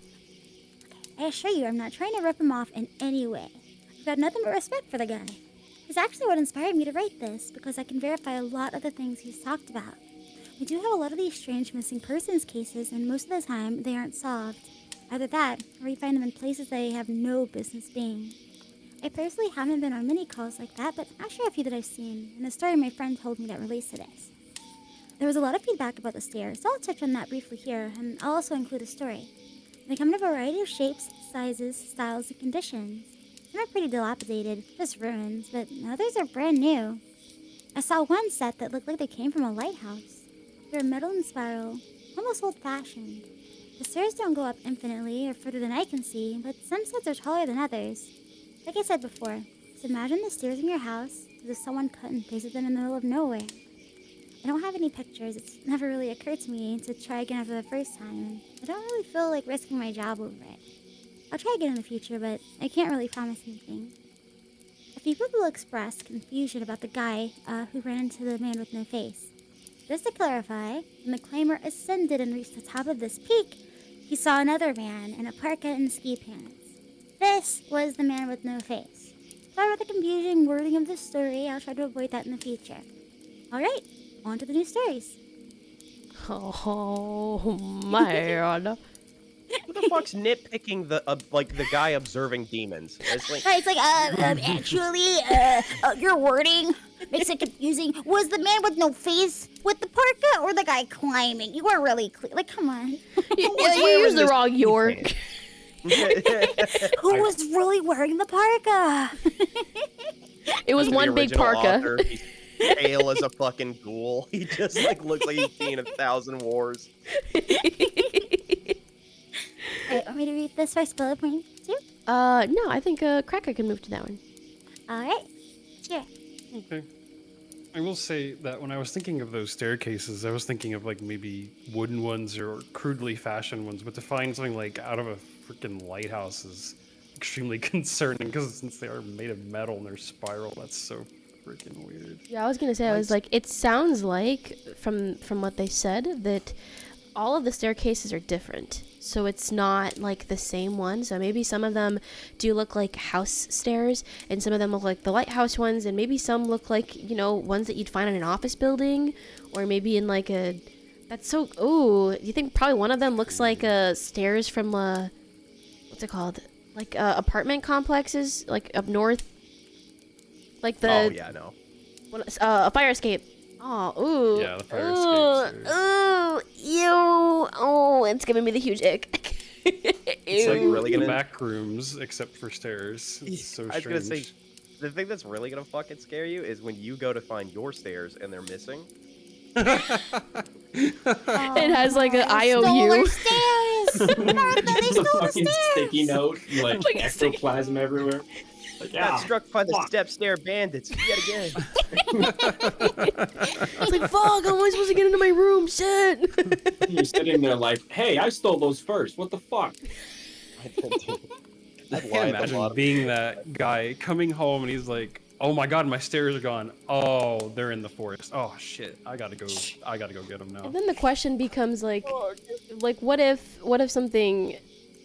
I assure you, I'm not trying to rip him off in any way. I've got nothing but respect for the guy. He's actually what inspired me to write this, because I can verify a lot of the things he's talked about. We do have a lot of these strange missing persons cases, and most of the time, they aren't solved. Either that, or we find them in places they have no business being. I personally haven't been on many calls like that, but I'll share a few that I've seen, and a story my friend told me that relates to this. There was a lot of feedback about the stairs, so I'll touch on that briefly here, and I'll also include a story. They come in a variety of shapes, sizes, styles, and conditions. Some are pretty dilapidated, just ruins, but others are brand new. I saw one set that looked like they came from a lighthouse. They were metal and spiral, almost old-fashioned. The stairs don't go up infinitely or further than I can see, but some sets are taller than others. Like I said before, just imagine the stairs in your house as if someone cut and pasted them in the middle of nowhere. I don't have any pictures. It's never really occurred to me to try again after the first time, and I don't really feel like risking my job over it. I'll try again in the future, but I can't really promise anything. A few people expressed confusion about the guy who ran into the man with no face. Just to clarify, when the climber ascended and reached the top of this peak, he saw another man in a parka and ski pants. This was the man with no face. Sorry about the confusing wording of the story. I'll try to avoid that in the future. Alright, on to the new stories. Oh, man. Who the fuck's nitpicking the guy observing demons? It's like, Right, it's like, actually, your wording makes it confusing. Was the man with no face with the parka or the guy climbing? You weren't really clear. Like, come on. You wearing used the this wrong York. pants? Who was really wearing the parka? It was The one big original parka. author, he's pale as a fucking ghoul. He just looks like he's seen 1,000 wars. Alright, want me to read this first bullet point too? No, I think Krakka can move to that one. Alright, sure. Okay. I will say that when I was thinking of those staircases, I was thinking of like maybe wooden ones or crudely fashioned ones, but to find something like out of a freaking lighthouse is extremely concerning because since they are made of metal and they're spiral, that's so freaking weird. Yeah, I was gonna say, I was like, it sounds like from what they said that all of the staircases are different. So it's not like the same one. So maybe some of them do look like house stairs and some of them look like the lighthouse ones, and maybe some look like, you know, ones that you'd find in an office building, or maybe in like a, that's so, ooh, you think probably one of them looks like stairs from what's it called? Like apartment complexes, like up north. Like the, Oh yeah, no. a fire escape. Oh, ooh. Yeah, the fire escapes Ooh, ew. Oh, it's giving me the huge ick. It's like really The gonna. back rooms, except for stairs. It's so I was strange. gonna say, the thing that's really gonna fucking scare you is when you go to find your stairs and they're missing. It has like an They stole IOU. our stairs! Martha, they Just a stole the fucking stairs! sticky note, like Like a sticky- ectoplasm everywhere. Like, Got struck by the fuck. step stair bandits yet again. It's like, fuck, how am I supposed to get into my room? Shit. You're sitting there like, hey, I stole those first. What the fuck? I That's why can't a imagine lot of- being that guy coming home and he's like, "Oh my god, my stairs are gone. Oh, they're in the forest. Oh shit, I gotta go get them now." And then the question becomes like what if something,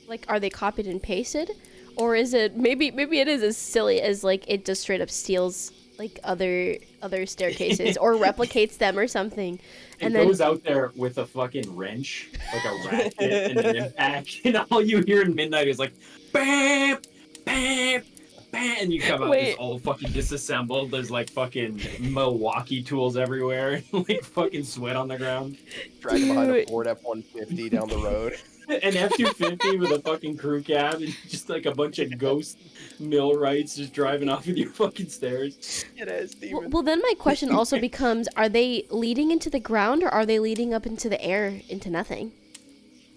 like, are they copied and pasted? Or is it, maybe it is as silly as like it just straight up steals like other staircases or replicates them or something. It goes out there with a fucking wrench, like a ratchet and an impact, and all you hear in midnight is like, bam, bam, bam, and you come out Wait. just all fucking disassembled. There's like fucking Milwaukee tools everywhere, like fucking sweat on the ground. Dragging behind a Dude. Ford F-150 down the road. An F-250 with a fucking crew cab, and just like a bunch of ghost millwrights just driving off with your fucking stairs. It has demons. Well, then my question also becomes: are they leading into the ground, or are they leading up into the air, into nothing?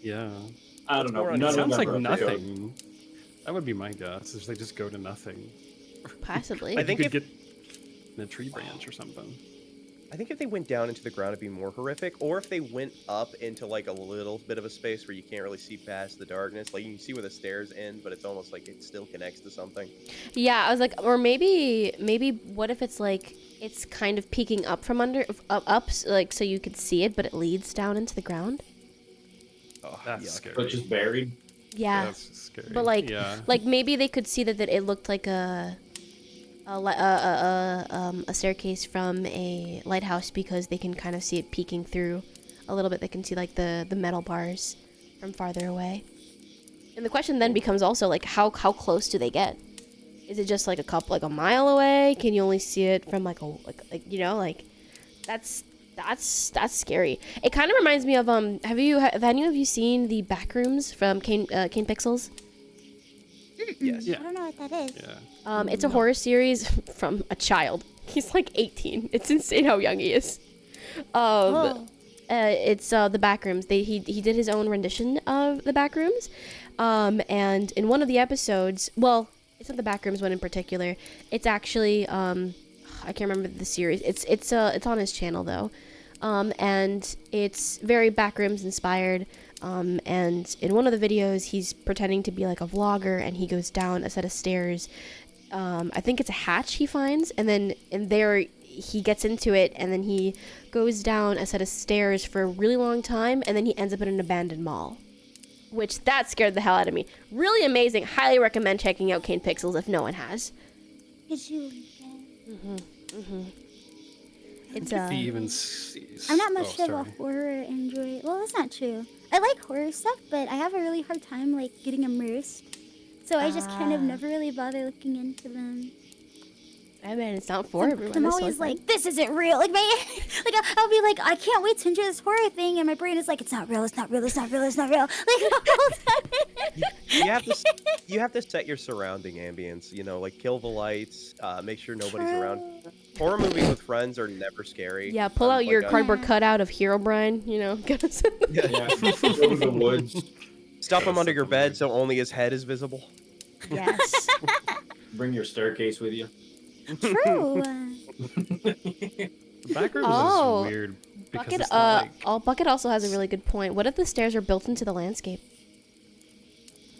Yeah. I don't know. It None of Sounds them like are real. nothing. That would be my guess, is they just go to nothing. Possibly. I think you if could get in a tree branch or something. I think if they went down into the ground, it'd be more horrific. Or if they went up into like a little bit of a space where you can't really see past the darkness, like you can see where the stairs end, but it's almost like it still connects to something. Yeah, I was like, or maybe what if it's like it's kind of peeking up from under, up, like so you could see it, but it leads down into the ground. Oh, That's yuck. scary. But just buried. Yeah, That's scary. but like, yeah. like maybe they could see that it looked like a staircase from a lighthouse because they can kind of see it peeking through a little bit. They can see like the metal bars from farther away. And the question then becomes also like how close do they get? Is it just like a mile away? Can you only see it from like that's scary. It kind of reminds me of have any of you seen the Backrooms from Kane Pixels? Yes. Yeah. I don't know what that is. Yeah. It's a horror series from a child. He's like 18. It's insane how young he is. Oh. It's the Backrooms. He did his own rendition of the Backrooms, and in one of the episodes, well, it's not the Backrooms one in particular. It's actually I can't remember the series. It's on his channel though, and it's very Backrooms inspired. And in one of the videos, he's pretending to be like a vlogger, and he goes down a set of stairs. I think it's a hatch he finds, and then there he gets into it, and then he goes down a set of stairs for a really long time, and then he ends up in an abandoned mall, which that scared the hell out of me. Really amazing. Highly recommend checking out Kane Pixels if no one has. Did you link it? It's If he even sees. I'm not much Oh, of a sorry. horror enjoy. Well, that's not true. I like horror stuff, but I have a really hard time like getting immersed. So I just kind of Ah. never really bother looking into them. I mean, it's not for everyone. I'm it's so always fun. like, this isn't real. Like like I'll be like, I can't wait to enjoy this horror thing, and my brain is like, it's not real. It's not real. It's not real. It's not real. Like the whole time. You have to set your surrounding ambience. You know, like kill the lights, make sure nobody's around. Horror movies with friends are never scary. Yeah, pull out your Like, cardboard cutout of Herobrine, you know. Yeah. Go to the woods. Stuff him under your bed so only his head is visible. Yes. Bring your staircase with you. True. The Backrooms Oh, is weird because Bucket, it's not like... Bucket also has a really good point. What if the stairs are built into the landscape?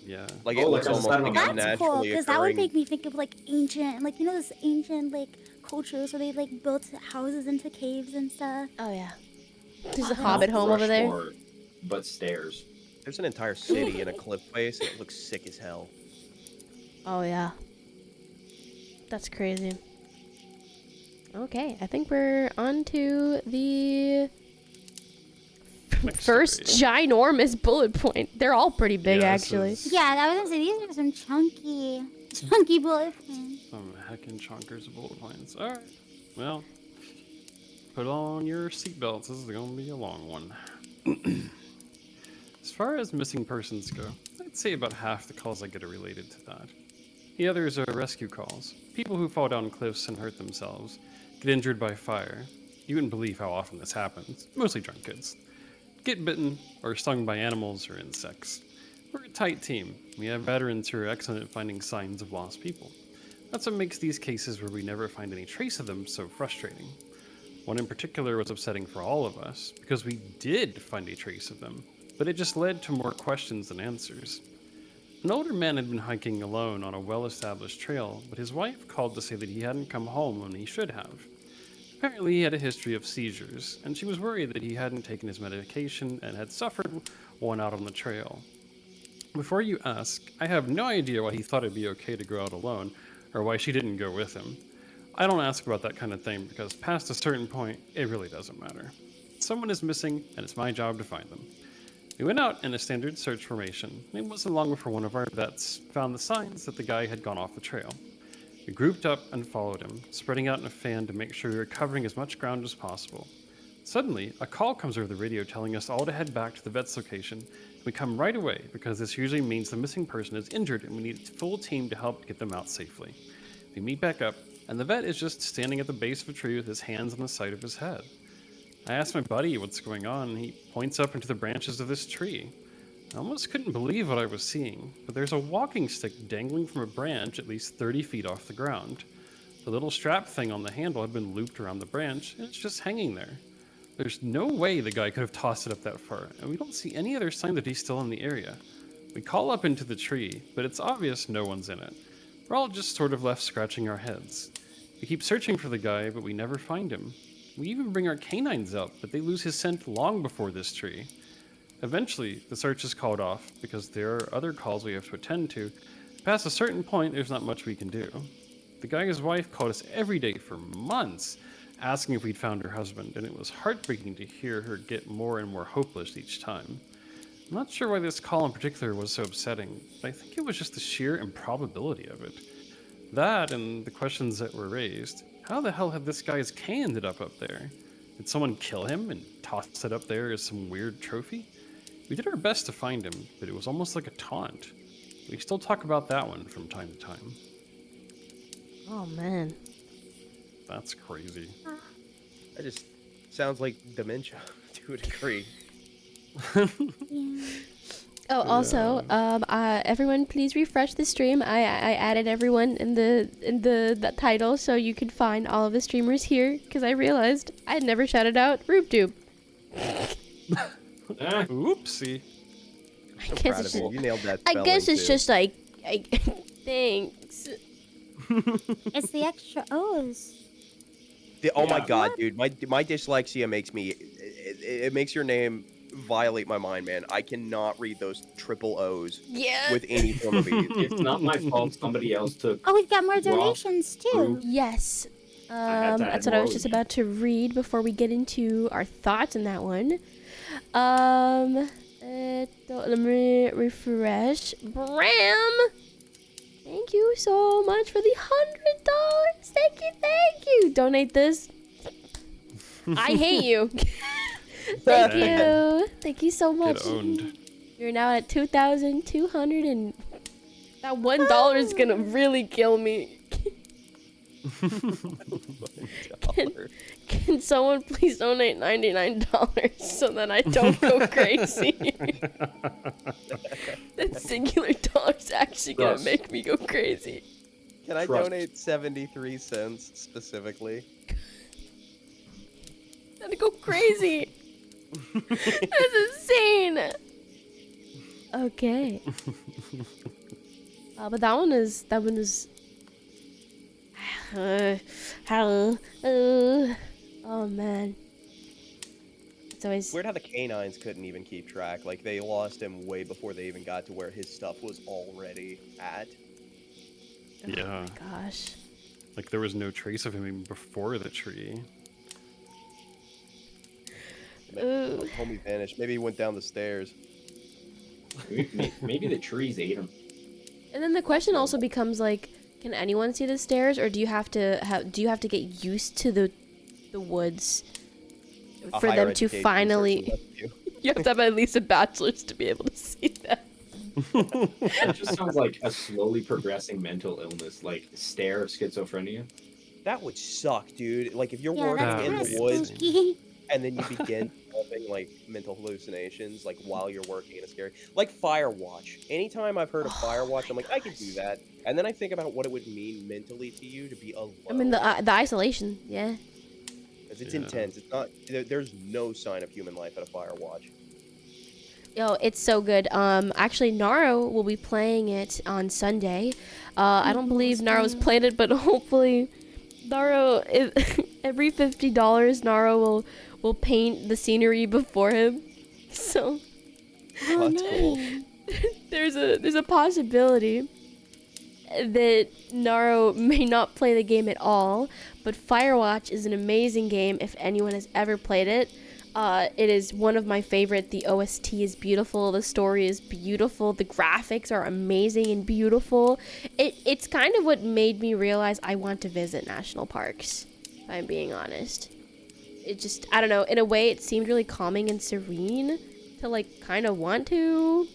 Yeah. Like Oh, it like looks on the almost side of like a a mountain. That's cool, naturally because that would occurring. make me think of like ancient, like you know, this ancient like cultures where they like built houses into caves and stuff. Oh yeah. There's a Oh, hobbit home over there. Rushmore, but stairs. There's an entire city in a cliff face, and it looks sick as hell. Oh yeah. That's crazy. Okay, I think we're on to the Next first story. ginormous bullet point. They're all pretty big, Yeah, this actually. is Yeah, I was gonna say these are some chunky bullet points. Some heckin' chonkers of bullet points. Alright. Well, put on your seatbelts. This is gonna be a long one. As far as missing persons go, I'd say about half the calls I get are related to that. The others are rescue calls. People who fall down cliffs and hurt themselves, get injured by fire. You wouldn't believe how often this happens. Mostly drunk kids. Get bitten or stung by animals or insects. We're a tight team. We have veterans who are excellent at finding signs of lost people. That's what makes these cases where we never find any trace of them so frustrating. One in particular was upsetting for all of us, because we did find a trace of them, but it just led to more questions than answers. An older man had been hiking alone on a well-established trail, but his wife called to say that he hadn't come home when he should have. Apparently he had a history of seizures, and she was worried that he hadn't taken his medication and had suffered one out on the trail. Before you ask, I have no idea why he thought it'd be okay to go out alone, or why she didn't go with him. I don't ask about that kind of thing because past a certain point, it really doesn't matter. Someone is missing, and it's my job to find them. We went out in a standard search formation, and it wasn't long before one of our vets found the signs that the guy had gone off the trail. We grouped up and followed him, spreading out in a fan to make sure we were covering as much ground as possible. Suddenly, a call comes over the radio telling us all to head back to the vet's location. We come right away because this usually means the missing person is injured and we need a full team to help get them out safely. We meet back up, and the vet is just standing at the base of a tree with his hands on the side of his head. I asked my buddy what's going on, and he points up into the branches of this tree. I almost couldn't believe what I was seeing, but there's a walking stick dangling from a branch at least 30 feet off the ground. The little strap thing on the handle had been looped around the branch, and it's just hanging there. There's no way the guy could have tossed it up that far, and we don't see any other sign that he's still in the area. We call up into the tree, but it's obvious no one's in it. We're all just sort of left scratching our heads. We keep searching for the guy, but we never find him. We even bring our canines out, but they lose his scent long before this tree. Eventually, the search is called off because there are other calls we have to attend to. Past a certain point, there's not much we can do. The guy and his wife called us every day for months, asking if we'd found her husband, and it was heartbreaking to hear her get more and more hopeless each time. I'm not sure why this call in particular was so upsetting, but I think it was just the sheer improbability of it. That and the questions that were raised. How the hell had this guy's cane ended up there? Did someone kill him and toss it up there as some weird trophy? We did our best to find him, but it was almost like a taunt. We still talk about that one from time to time. Oh man. That's crazy. That just sounds like dementia to a degree. Yeah. Oh, also, everyone, please refresh the stream. I added everyone in the title so you could find all of the streamers here because I realized I had never shouted out RoopTube. Oopsie. I'm proud of you. You nailed that I spelling, guess it's too. just like, thanks. It's the extra O's. Oh my Yeah. god, dude. My dyslexia makes me... It makes your name violate my mind, man. I cannot read those triple O's Yeah. with any form of ease. It's not my fault somebody else took. Oh, we've got more Rock, donations too. Roop. Yes. had to That's add what I more was just O's. about to read before we get into our thoughts on that one. Let me refresh. Bram! Thank you so much for the $100. Thank you. Donate this. I hate you. Thank you. Thank you so much. Get owned. You're now at 2,200 and that $1 is gonna really kill me. Can someone please donate $99 so that I don't go crazy? That singular dollar's actually gonna Trust. make me go crazy. Can I Trust. donate 73 cents specifically? Gonna go crazy. That's insane. Okay. But that one is. Oh man. It's always. Weird how the canines couldn't even keep track. Like, they lost him way before they even got to where his stuff was already at. Yeah. Oh my gosh. Like there was no trace of him even before the tree. Ooh. Homie vanished. Maybe he went down the stairs. Maybe the trees ate him. And then the question also becomes like, can anyone see the stairs, or do you have to get used to the woods A for higher them to education finally? certainly left you. You have to have at least a bachelor's to be able to see that. That just sounds like a slowly progressing mental illness, like stare of schizophrenia. That would suck, dude. Like, if you're Yeah, working that's in kind of the woods spooky. and then you begin developing, like, mental hallucinations, like, while you're working in a scary... Like, Firewatch. Anytime I've heard of Oh Firewatch, my I'm like, I could do that. And then I think about what it would mean mentally to you to be alone. I mean, the isolation, yeah. Because it's Yeah. intense. It's not... There's no sign of human life at a Firewatch. Yo, it's so good. Actually, Naro will be playing it on Sunday. I don't believe Naro's played it, but hopefully, Naro, every $50, Naro will paint the scenery before him. So Oh, That's cool. nice. there's a possibility that Naro may not play the game at all, but Firewatch is an amazing game if anyone has ever played it. It is one of my favorite. The OST is beautiful. The story is beautiful. The graphics are amazing and beautiful. It's kind of what made me realize I want to visit national parks, if I'm being honest. It just, I don't know, in a way it seemed really calming and serene to like kind of want to,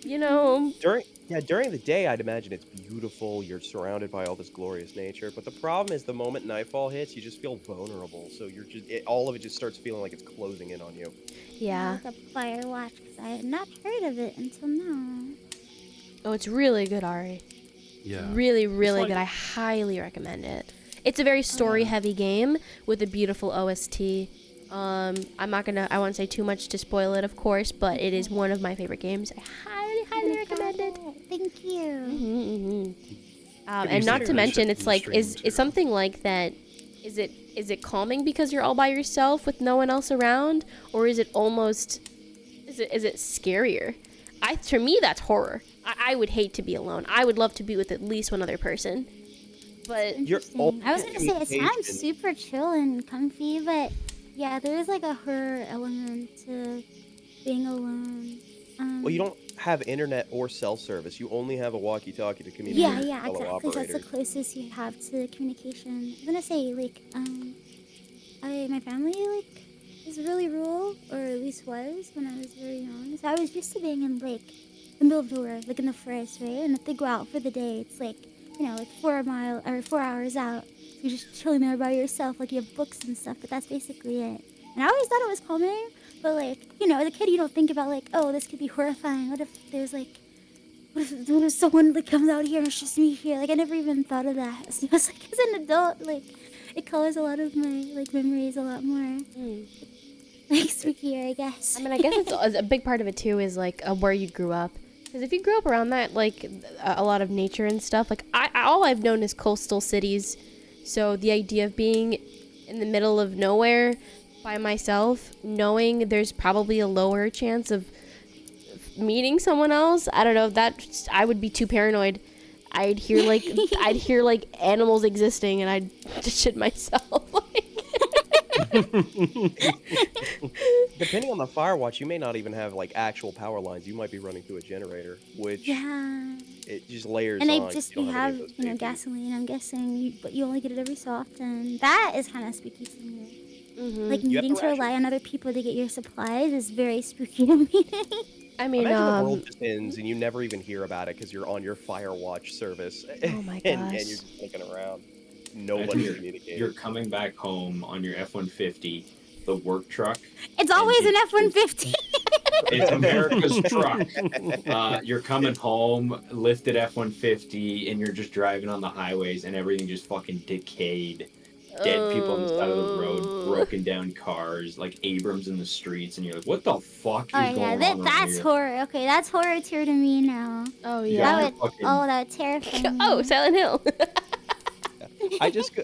you know. During the day, I'd imagine it's beautiful. You're surrounded by all this glorious nature. But the problem is, the moment nightfall hits, you just feel vulnerable. So all of it just starts feeling like it's closing in on you. Yeah. Like a fire watch, because I had not heard of it until now. Oh, it's really good, Ari. Yeah. Really, really like- good. I highly recommend it. It's a very story-heavy game with a beautiful OST. I won't say too much to spoil it, of course, but it is one of my favorite games. I highly recommend it. Thank you. And not to mention, it's like, is something like that, is it calming because you're all by yourself with no one else around, or is it almost, is it scarier? For me, that's horror. I would hate to be alone. I would love to be with at least one other person. But Interesting. I was gonna say it sounds communication- super chill and comfy, but yeah, there is like a horror element to being alone. Well, you don't have internet or cell service. You only have a walkie-talkie to communicate with Yeah, fellow exactly. 'Cause that's the operators. closest you have to communication. I'm gonna say like my family like is really rural, or at least was when I was very young. So I was used to being in like the middle of nowhere, like in the forest, right? And if they go out for the day, it's like like 4 hours out. So you're just chilling there by yourself, like you have books and stuff. But that's basically it. And I always thought it was calming, but like as a kid, you don't think about like, oh, this could be horrifying. What if there's like what if someone like comes out here and it's just me here? Like I never even thought of that. So I was like, as an adult, like it colors a lot of my like memories a lot more. Like spookier, I guess. I mean, I guess it's a big part of it too is like where you grew up. Because if you grew up around that, like a lot of nature and stuff, like all I've known is coastal cities. So the idea of being in the middle of nowhere by myself, knowing there's probably a lower chance of meeting someone else, I don't know, I would be too paranoid. I'd hear like animals existing and I'd just shit myself. Depending on the fire watch, you may not even have like actual power lines. You might be running through a generator, which it just layers and on. I just You don't have any of those safeties. gasoline. I'm guessing, but you only get it every so often. That is kind of spooky to me. Like You have needing to to rely on other people to get your supplies is very spooky to me. I mean, Imagine the world just ends and you never even hear about it because you're on your fire watch service. Oh my and gosh. you're just looking around. Imagine Nobody's communicating. You're coming back home on your F-150, the work truck. It's always an F-150. It's America's truck. You're coming home, lifted F-150, and you're just driving on the highways, and everything just fucking decayed. Dead people on the side of the road, broken down cars, like Abrams in the streets, and you're like, what the fuck is Oh going yeah, on that's here? horror. Okay, that's horror tier to me now. Oh You yeah. got your fucking- That would terrify me. Oh, Silent Hill. I just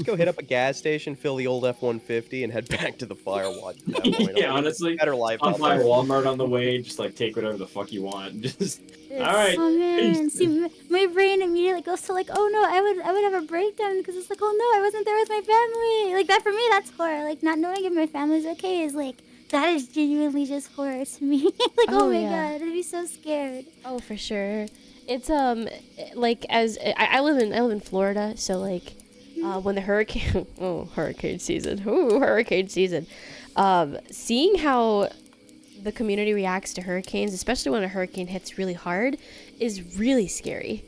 go hit up a gas station, fill the old F-150, and head back to the fire watch. At that point. Yeah, honestly, better life on out by there. Walmart on the way, just like take whatever the fuck you want. Just all right. Oh man, peace. see, my brain immediately goes to like, oh no, I would have a breakdown because it's like, oh no, I wasn't there with my family. Like that for me, that's horror. Like not knowing if my family's okay is like that is genuinely just horror to me. Like oh my god, I'd be so scared. Oh, for sure. It's like as I live in Florida, so like when the hurricane season, seeing how the community reacts to hurricanes, especially when a hurricane hits really hard, is really scary.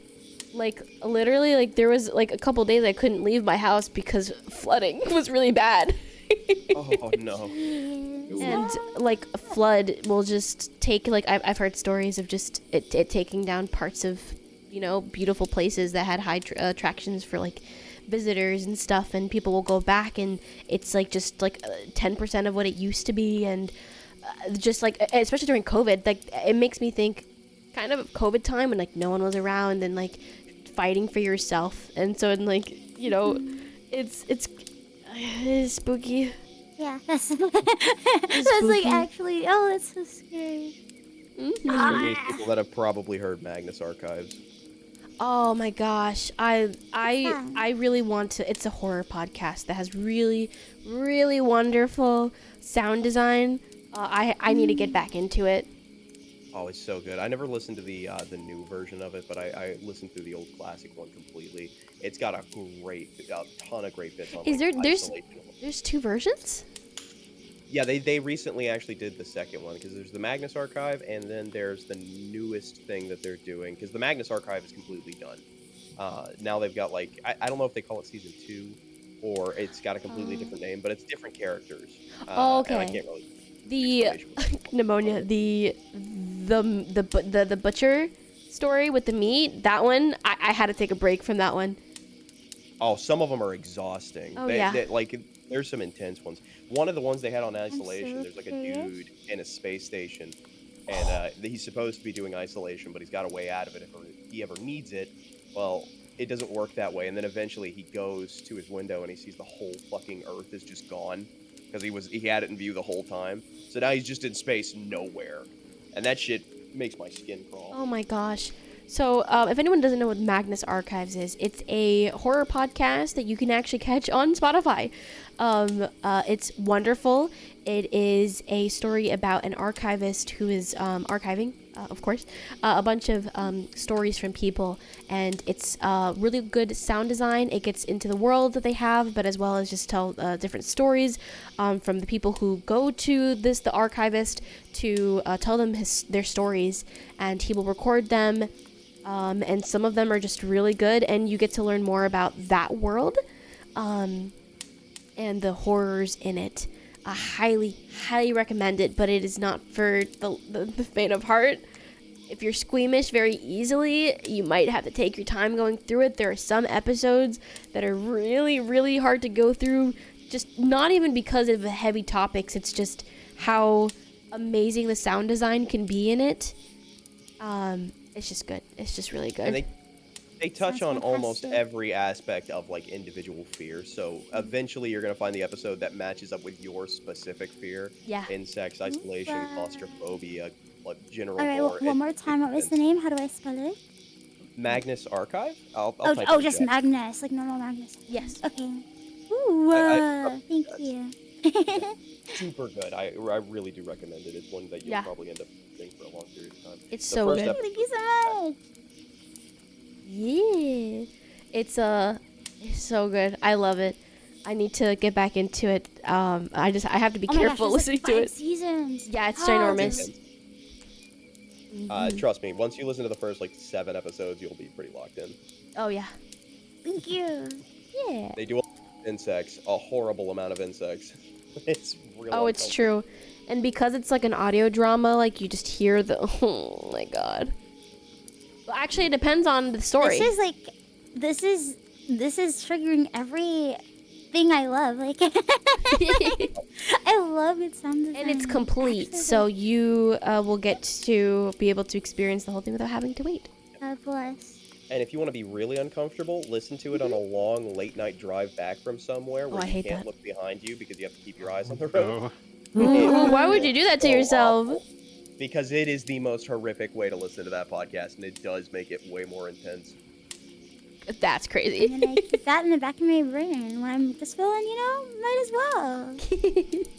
Like literally, like there was like a couple days I couldn't leave my house because flooding was really bad. Oh no. And like a flood will just take like I've heard stories of just it taking down parts of beautiful places that had high attractions for like visitors and stuff, and people will go back and it's like just like 10% of what it used to be, and just like especially during COVID, like it makes me think kind of COVID time when like no one was around and like fighting for yourself, and so in like it's spooky. Yeah, that's like actually. Oh, that's so scary. There's so many people that have probably heard Magnus Archives. Oh my gosh, that? I really want to. It's a horror podcast that has really, really wonderful sound design. I need to get back into it. Oh, it's so good. I never listened to the new version of it, but I listened through the old classic one completely. It's got a ton of great bits on Is like there isolation. there's two versions? Yeah, they recently actually did the second one because there's the Magnus Archive and then there's the newest thing that they're doing because the Magnus Archive is completely done. Now they've got like I don't know if they call it season 2 or it's got a completely different name, but it's different characters. Oh, And I okay. can't really The explanation. pneumonia, the butcher story with the meat. That one, I had to take a break from that one. Oh, some of them are exhausting. Oh, yeah. Like there's some intense ones. One of the ones they had on so isolation, there's like a curious. dude in a space station, and he's supposed to be doing isolation, but he's got a way out of it if he ever needs it. Well, it doesn't work that way, and then eventually he goes to his window and he sees the whole fucking Earth is just gone because he had it in view the whole time. So now he's just in space nowhere, and that shit makes my skin crawl. Oh my gosh. So, if anyone doesn't know what Magnus Archives is, it's a horror podcast that you can actually catch on Spotify. It's wonderful. It is a story about an archivist who is archiving, of course, a bunch of stories from people, and it's really good sound design. It gets into the world that they have, but as well as just tell different stories from the people who go to the archivist to tell them their stories, and he will record them. And some of them are just really good, and you get to learn more about that world and the horrors in it. I highly, highly recommend it, but it is not for the faint of heart. If you're squeamish very easily, you might have to take your time going through it. There are some episodes that are really, really hard to go through, just not even because of the heavy topics. It's just how amazing the sound design can be in it. It's just good. It's just really good. And they touch Sounds on almost fantastic. every aspect of like individual fear. So eventually you're gonna find the episode that matches up with your specific fear. Yeah. Insects, isolation, Wow. claustrophobia, like general All right, gore. one more time. What was the name? How do I spell it? Magnus Archive? I'll Oh, type oh, it in just chat. Magnus, like normal Magnus. Yes. Okay. Ooh, thank you. Super good. I really do recommend it. It's one that you'll Yeah. probably end up doing for a long period of time. It's The so first good. ep- Thank you so much. Yeah. It's so good. I love it. I need to get back into it. I have to be Oh my gosh, careful there's listening like to 5 it. seasons. Yeah, it's Oh, ginormous. Intense. Mhm. Trust me, once you listen to the first like 7 episodes, you'll be pretty locked in. Oh yeah. Thank you. Yeah. They do insects, a horrible amount of insects. It's really Oh, it's true. And because it's like an audio drama, like you just hear the oh my god. Well, actually, it depends on the story. This is like, this is triggering everything I love. Like, I love good sound design. And it's complete, Actually, so you will get to be able to experience the whole thing without having to wait. God bless. And if you want to be really uncomfortable, listen to it on a long late night drive back from somewhere where I you hate can't that. look behind you because you have to keep your eyes on the road. Oh, Ooh, why would you do that to So yourself? awful. Because it is the most horrific way to listen to that podcast, and it does make it way more intense. That's I'm crazy. gonna keep that in the back of my brain when I'm just feeling, might as well.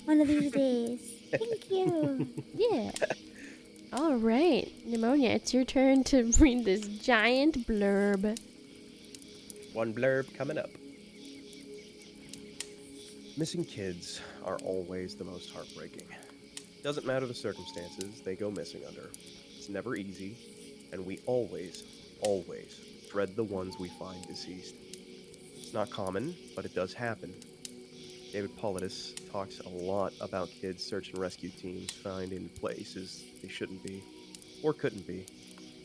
One of these days. Thank you. Yeah. All right, Pneumonia, it's your turn to read this giant blurb. One blurb coming up. Missing kids are always the most heartbreaking. Doesn't matter the circumstances they go missing under. It's never easy, and we always dread the ones we find deceased. It's not common, but it does happen. David Paulides talks a lot about kids search and rescue teams finding places they shouldn't be, or couldn't be.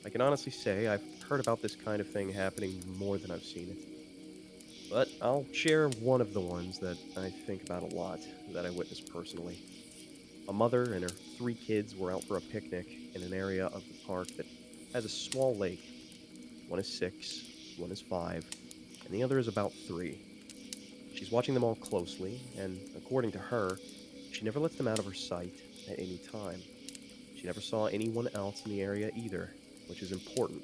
I can honestly say I've heard about this kind of thing happening more than I've seen it. But I'll share one of the ones that I think about a lot, that I witnessed personally. A mother and her 3 kids were out for a picnic in an area of the park that has a small lake. One is 6, one is 5, and the other is about 3. She's watching them all closely, and according to her, she never lets them out of her sight at any time. She never saw anyone else in the area either, which is important.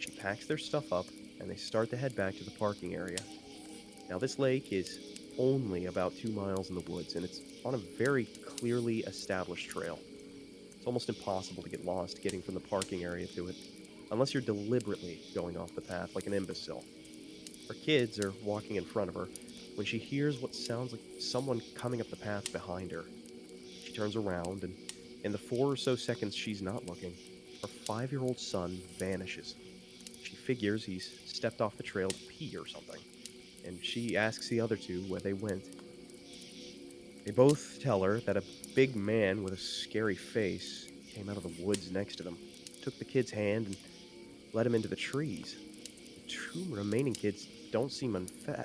She packs their stuff up, and they start to head back to the parking area. Now, this lake is only about 2 miles in the woods, and it's on a very clearly established trail. It's almost impossible to get lost getting from the parking area to it, unless you're deliberately going off the path like an imbecile. Her kids are walking in front of her when she hears what sounds like someone coming up the path behind her. She turns around, and in the 4 or so seconds she's not looking, her 5-year-old son vanishes. She figures he's stepped off the trail to pee or something, and she asks the other two where they went. They both tell her that a big man with a scary face came out of the woods next to them, took the kid's hand, and led him into the trees. The 2 remaining kids don't seem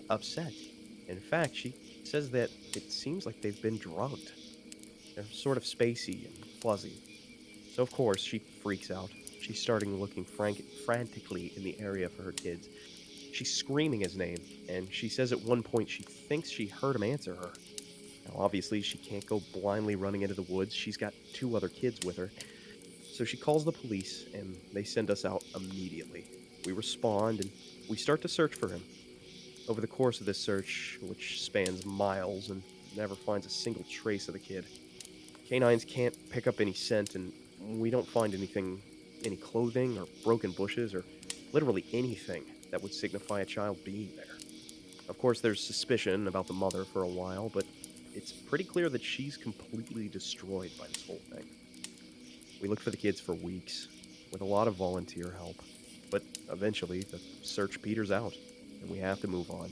upset. In fact, she says that it seems like they've been drugged. They're sort of spacey and fuzzy. So of course, she freaks out. She's starting looking frantically in the area for her kids. She's screaming his name, and she says at one point she thinks she heard him answer her. Now, obviously, she can't go blindly running into the woods. She's got 2 other kids with her. So she calls the police, and they send us out immediately. We respond, and we start to search for him. Over the course of this search, which spans miles and never finds a single trace of the kid, canines can't pick up any scent, and we don't find anything, any clothing or broken bushes or literally anything that would signify a child being there. Of course, there's suspicion about the mother for a while, but it's pretty clear that she's completely destroyed by this whole thing. We looked for the kids for weeks, with a lot of volunteer help, but eventually the search peters out, and we have to move on.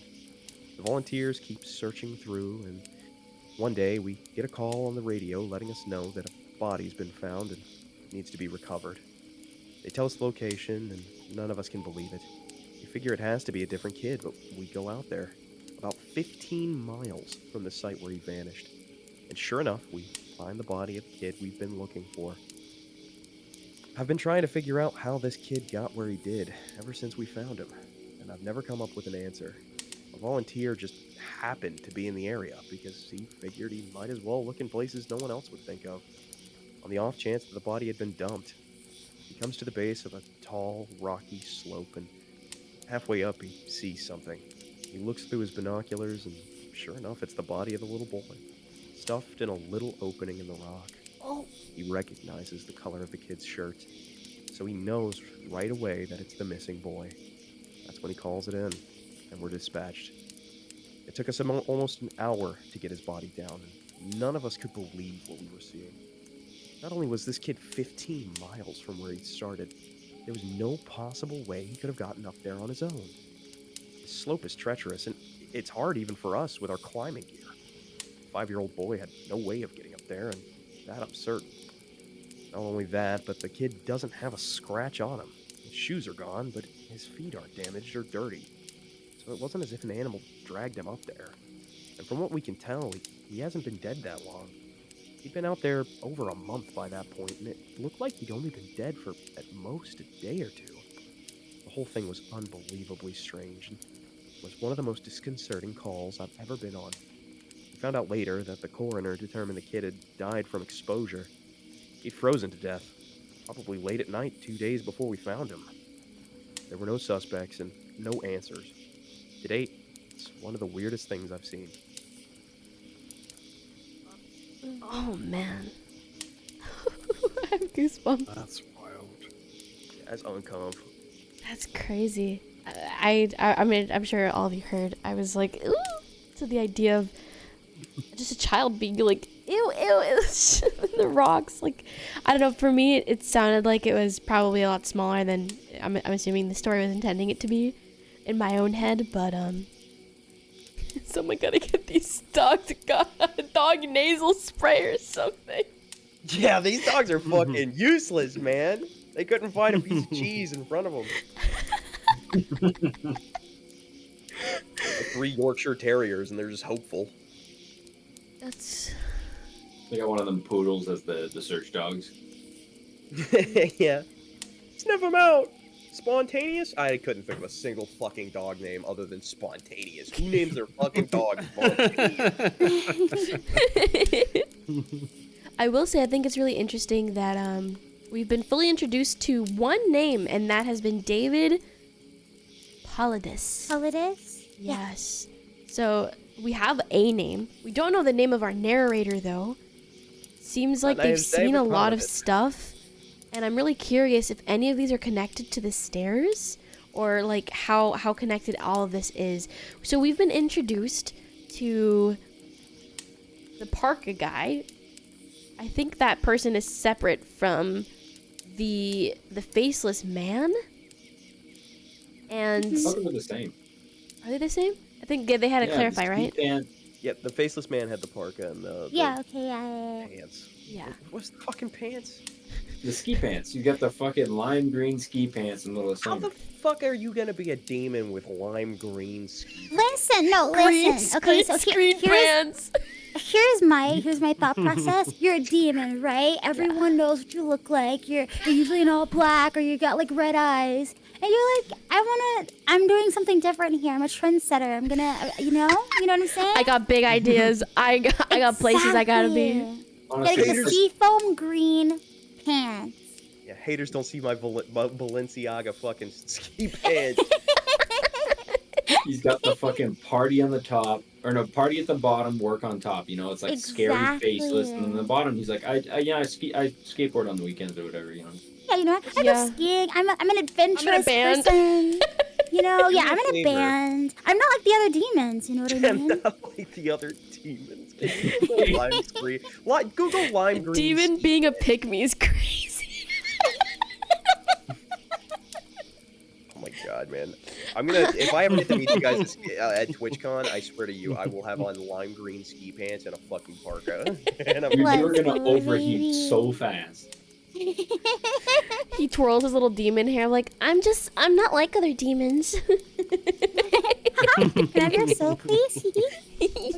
The volunteers keep searching through, and one day we get a call on the radio letting us know that a body's been found and needs to be recovered. They tell us the location, and none of us can believe it. We figure it has to be a different kid, but we go out there, about 15 miles from the site where he vanished. And sure enough, we find the body of the kid we've been looking for. I've been trying to figure out how this kid got where he did ever since we found him, and I've never come up with an answer. A volunteer just happened to be in the area because he figured he might as well look in places no one else would think of. On the off chance that the body had been dumped, he comes to the base of a tall, rocky slope, and halfway up he sees something. He looks through his binoculars, and sure enough, it's the body of the little boy, stuffed in a little opening in the rock. Oh. He recognizes the color of the kid's shirt, so he knows right away that it's the missing boy. That's when he calls it in, and we're dispatched. It took us almost an hour to get his body down, and none of us could believe what we were seeing. Not only was this kid 15 miles from where he started, there was no possible way he could have gotten up there on his own. The slope is treacherous, and it's hard even for us with our climbing gear. The 5-year-old boy had no way of getting up there, and that I'm certain. Not only that, but the kid doesn't have a scratch on him. His shoes are gone, but his feet aren't damaged or dirty. So it wasn't as if an animal dragged him up there. And from what we can tell, he hasn't been dead that long. He'd been out there over a month by that point, and it looked like he'd only been dead for at most a day or 2. The whole thing was unbelievably strange, and was one of the most disconcerting calls I've ever been on. We found out later that the coroner determined the kid had died from exposure. He'd frozen to death, probably late at night 2 days before we found him. There were no suspects and no answers. To date, it's one of the weirdest things I've seen. Oh man. I have goosebumps. That's wild. That's uncomfortable. That's crazy. I mean, I'm sure all of you heard. I was like, ooh, to the idea of just a child being like, ew, in the rocks. Like, I don't know. For me, it sounded like it was probably a lot smaller than I'm assuming the story was intending it to be in my own head. But someone gotta get these dogs a dog nasal spray or something. Yeah, these dogs are fucking useless, man. They couldn't find a piece of cheese in front of them. 3 Yorkshire Terriers, and they're just hopeful. That's. They got one of them poodles as the search dogs. Yeah. Sniff them out. Spontaneous? I couldn't think of a single fucking dog name other than Spontaneous. Who names their fucking dog Spontaneous? I will say I think it's really interesting that we've been fully introduced to one name, and that has been David Holidas. Holidas? Yes. So we have a name. We don't know the name of our narrator though. Seems like they've seen a lot of stuff. And I'm really curious if any of these are connected to the stairs or like how connected all of this is. So we've been introduced to the Parka guy. I think that person is separate from the faceless man. And I thought they were the same. are they the same? I think they had to clarify, the right? ski pant- Yep, the faceless man had the parka and the Yeah, okay, yeah. pants. Yeah. What's the fucking pants? The ski pants. You got the fucking lime green ski pants in the middle of How summer. the fuck are you gonna be a demon with lime green ski? Listen, no, Green listen. Okay, so screen here's pants. here's my thought process. You're a demon, right? Everyone knows what you look like. You're usually in all black, or you got like red eyes, and you're like, I'm doing something different here. I'm a trendsetter. I'm gonna, you know what I'm saying? I got big ideas. I got places I gotta be. Exactly. Honestly, Gotta get the Haters- seafoam green pants. Yeah, haters don't see my Balenciaga fucking ski pants. he's got the fucking party on the top, or no, party at the bottom, work on top. You know, it's like scary, Exactly. faceless, and then the bottom, he's like, I skateboard on the weekends or whatever. You know. Yeah, you know, I Yeah. go skiing. I'm an adventurous band. person. You know, yeah, I'm in a Flavor. band. I'm not like the other demons. You know what I And mean? not like the other demons. Can you Google lime green? Google lime green. Demon ski being a pants. pick me is crazy. Oh my god, man! I'm gonna if I ever get to meet you guys at TwitchCon, I swear to you, I will have on lime green ski pants and a fucking parka. And I'm Dude, Let's you were gonna go, overheat baby. so fast. He twirls his little demon hair like, I'm not like other demons. Can I have your soap, please?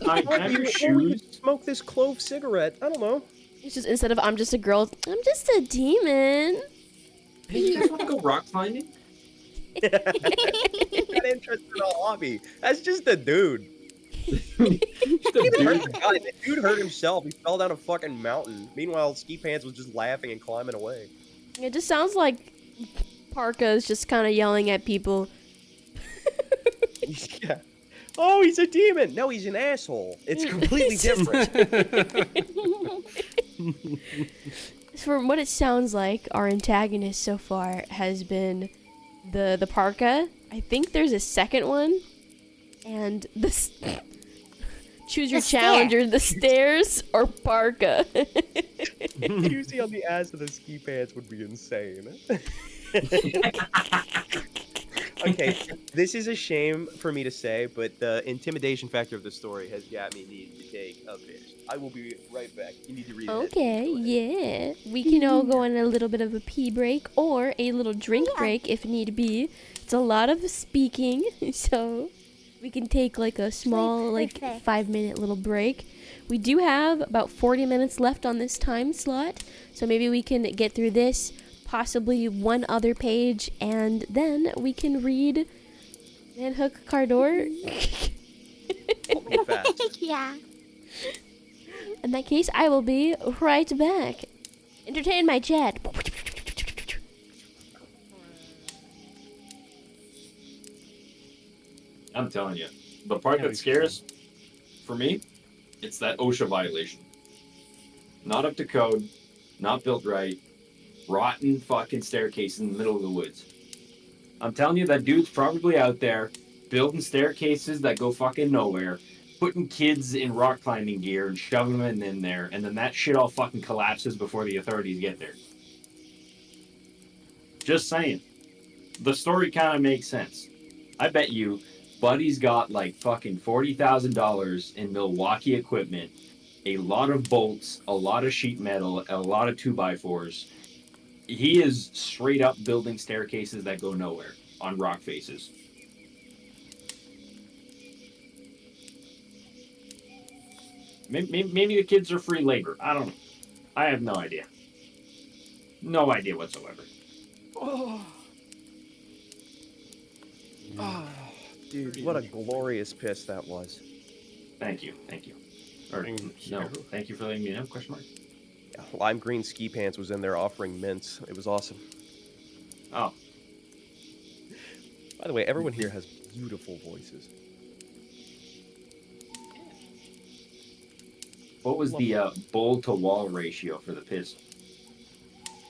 I can I have your shoes. Smoke this clove cigarette. I don't know. It's just instead of I'm just a girl, I'm just a demon. Hey, you guys want to go rock climbing? Not interested in a hobby. That's just a dude. Just a dude. God, the dude hurt himself. He fell down a fucking mountain. Meanwhile, Ski Pants was just laughing and climbing away. It just sounds like Parka is just kind of yelling at people. Yeah. Oh, he's a demon. No, he's an asshole. It's completely different. From what it sounds like, our antagonist so far has been the Parka. I think there's a second one, and this choose your The challenger: the stairs or Parka. Juicy on the ass of the Ski Pants would be insane. Okay, this is a shame for me to say, but the intimidation factor of the story has got me needing to take a piss. I will be right back. You need to read it. Okay, yeah. We can all go on a little bit of a pee break or a little drink break if need be. It's a lot of speaking, so we can take like a small, like perfect. 5-minute little break. We do have about 40 minutes left on this time slot, so maybe we can get through this, possibly one other page, and then we can read Manhook Cardor. Real fast. Yeah. In that case, I will be right back. Entertain my jet. I'm telling you, the part Yeah, that scares, for me, it's that OSHA violation. Not up to code, not built right, rotten fucking staircase in the middle of the woods. I'm telling you, that dude's probably out there building staircases that go fucking nowhere, putting kids in rock climbing gear and shoving them in there, and then that shit all fucking collapses before the authorities get there. Just saying. The story kind of makes sense. I bet you Buddy's got like fucking $40,000 in Milwaukee equipment, a lot of bolts, a lot of sheet metal, a lot of 2x4s. He is straight up building staircases that go nowhere on rock faces. Maybe the kids are free labor. I don't know. I have no idea. No idea whatsoever. Oh. Oh, dude, what a glorious piss that was. Thank you. Or, Thank no, you. thank you for letting me know, question mark. Yeah, Lime Green Ski Pants was in there offering mints. It was awesome. Oh, By the way, everyone here has beautiful voices. What was the bull to wall ratio for the piss?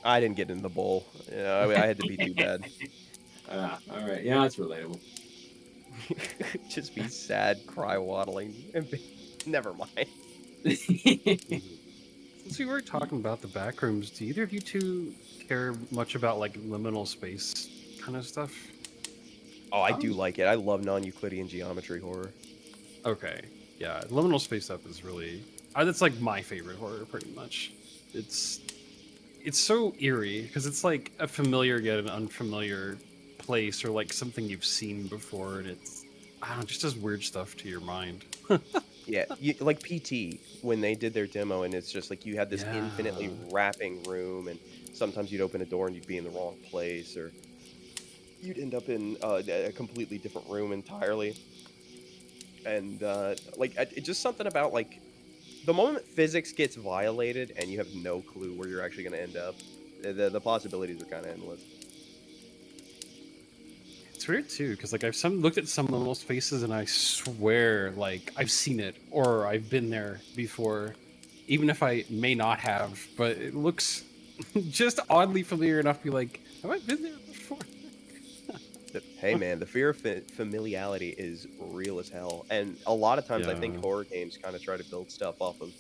I didn't get in the bowl. I had to be too bad. All right. Yeah, that's relatable. Just be sad, cry waddling. Never mind. Since we were talking about the back rooms, do either of you two care much about like liminal space kind of stuff? Oh, I do like it. I love non-Euclidean geometry horror. Okay, yeah, liminal space stuff is really that's like my favorite horror, pretty much. It's so eerie because it's like a familiar yet an unfamiliar place or like something you've seen before, and it's I don't know, just does weird stuff to your mind. Yeah, like PT when they did their demo, and it's just like you had this Yeah. infinitely wrapping room, and sometimes you'd open a door and you'd be in the wrong place, or you'd end up in a completely different room entirely. And like it's just something about like the moment physics gets violated and you have no clue where you're actually going to end up, the possibilities are kind of endless. It's weird too, because like I've looked at some liminal spaces and I swear like I've seen it or I've been there before, even if I may not have, but it looks just oddly familiar enough to be like, have I been there before? Hey man, the fear of familiarity is real as hell, and a lot of times I think Yeah. horror games kind of try to build stuff off of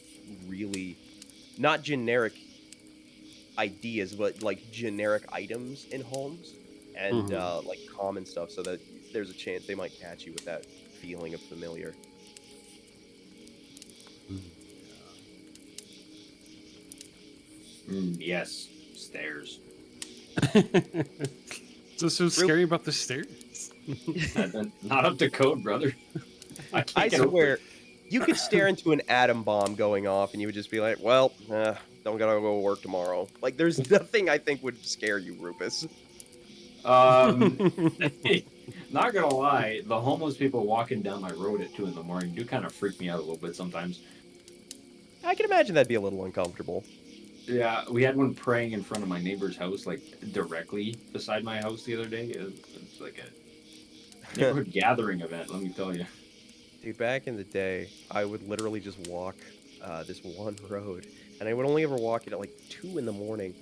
really not generic ideas, but like generic items in homes and like common stuff, so that there's a chance they might catch you with that feeling of familiar. Yes, stairs. So scary about the stairs. Not up to code, brother. I can't I get over swear, it. you could stare into an atom bomb going off, and you would just be like, "Well, don't gotta go to work tomorrow." Like, there's nothing I think would scare you, Rufus. Not gonna lie, the homeless people walking down my road at 2 in the morning do kind of freak me out a little bit sometimes. I can imagine that'd be a little uncomfortable. Yeah, we had one praying in front of my neighbor's house, like directly beside my house the other day. It's like a neighborhood gathering event, let me tell you. Dude, back in the day, I would literally just walk this one road, and I would only ever walk it at like 2 in the morning.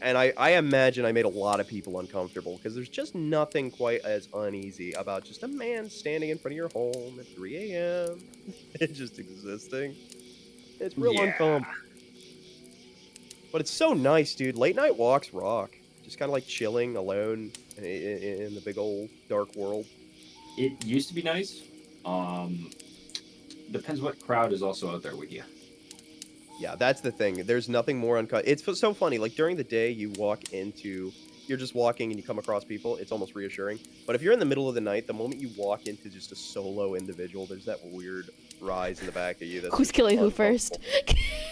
And I imagine I made a lot of people uncomfortable because there's just nothing quite as uneasy about just a man standing in front of your home at 3 a.m. and just existing. It's real uncomfortable. But it's so nice, dude. Late night walks rock. Just kind of like chilling alone in the big old dark world. It used to be nice. Depends what crowd is also out there with you. Yeah, that's the thing. There's nothing more It's so funny. Like during the day, you're just walking and you come across people. It's almost reassuring. But if you're in the middle of the night, the moment you walk into just a solo individual, there's that weird rise in the back of you. That's Who's killing who first?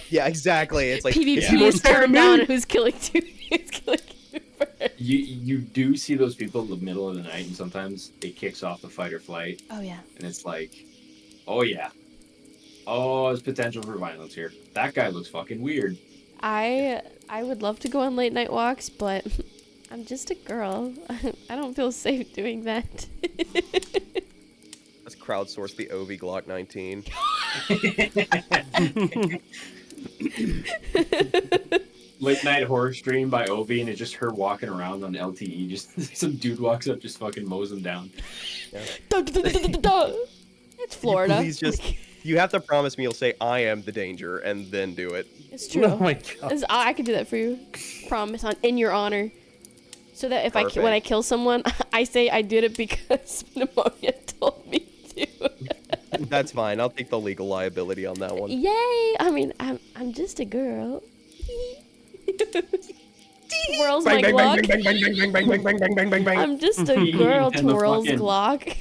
Yeah, exactly. It's like PvP is going down. Who's killing who first? You do see those people in the middle of the night, and sometimes it kicks off the fight or flight. Oh yeah. And it's like, oh yeah. Oh, there's potential for violence here. That guy looks fucking weird. I would love to go on late night walks, but I'm just a girl. I don't feel safe doing that. Let's crowdsource the Oiivae Glock 19. Late night horror stream by Oiivae, and it's just her walking around on LTE. Just some dude walks up, just fucking mows him down. Yeah. It's Florida. Please you have to promise me you'll say I am the danger and then do it. It's true. Oh my god. I could do that for you. Promise in your honor. So that if when I kill someone, I say I did it because Pneumonia told me to. That's fine. I'll take the legal liability on that one. Yay! I mean, I'm just a girl. Twirls my Glock. I'm just a girl. Twirls Glock.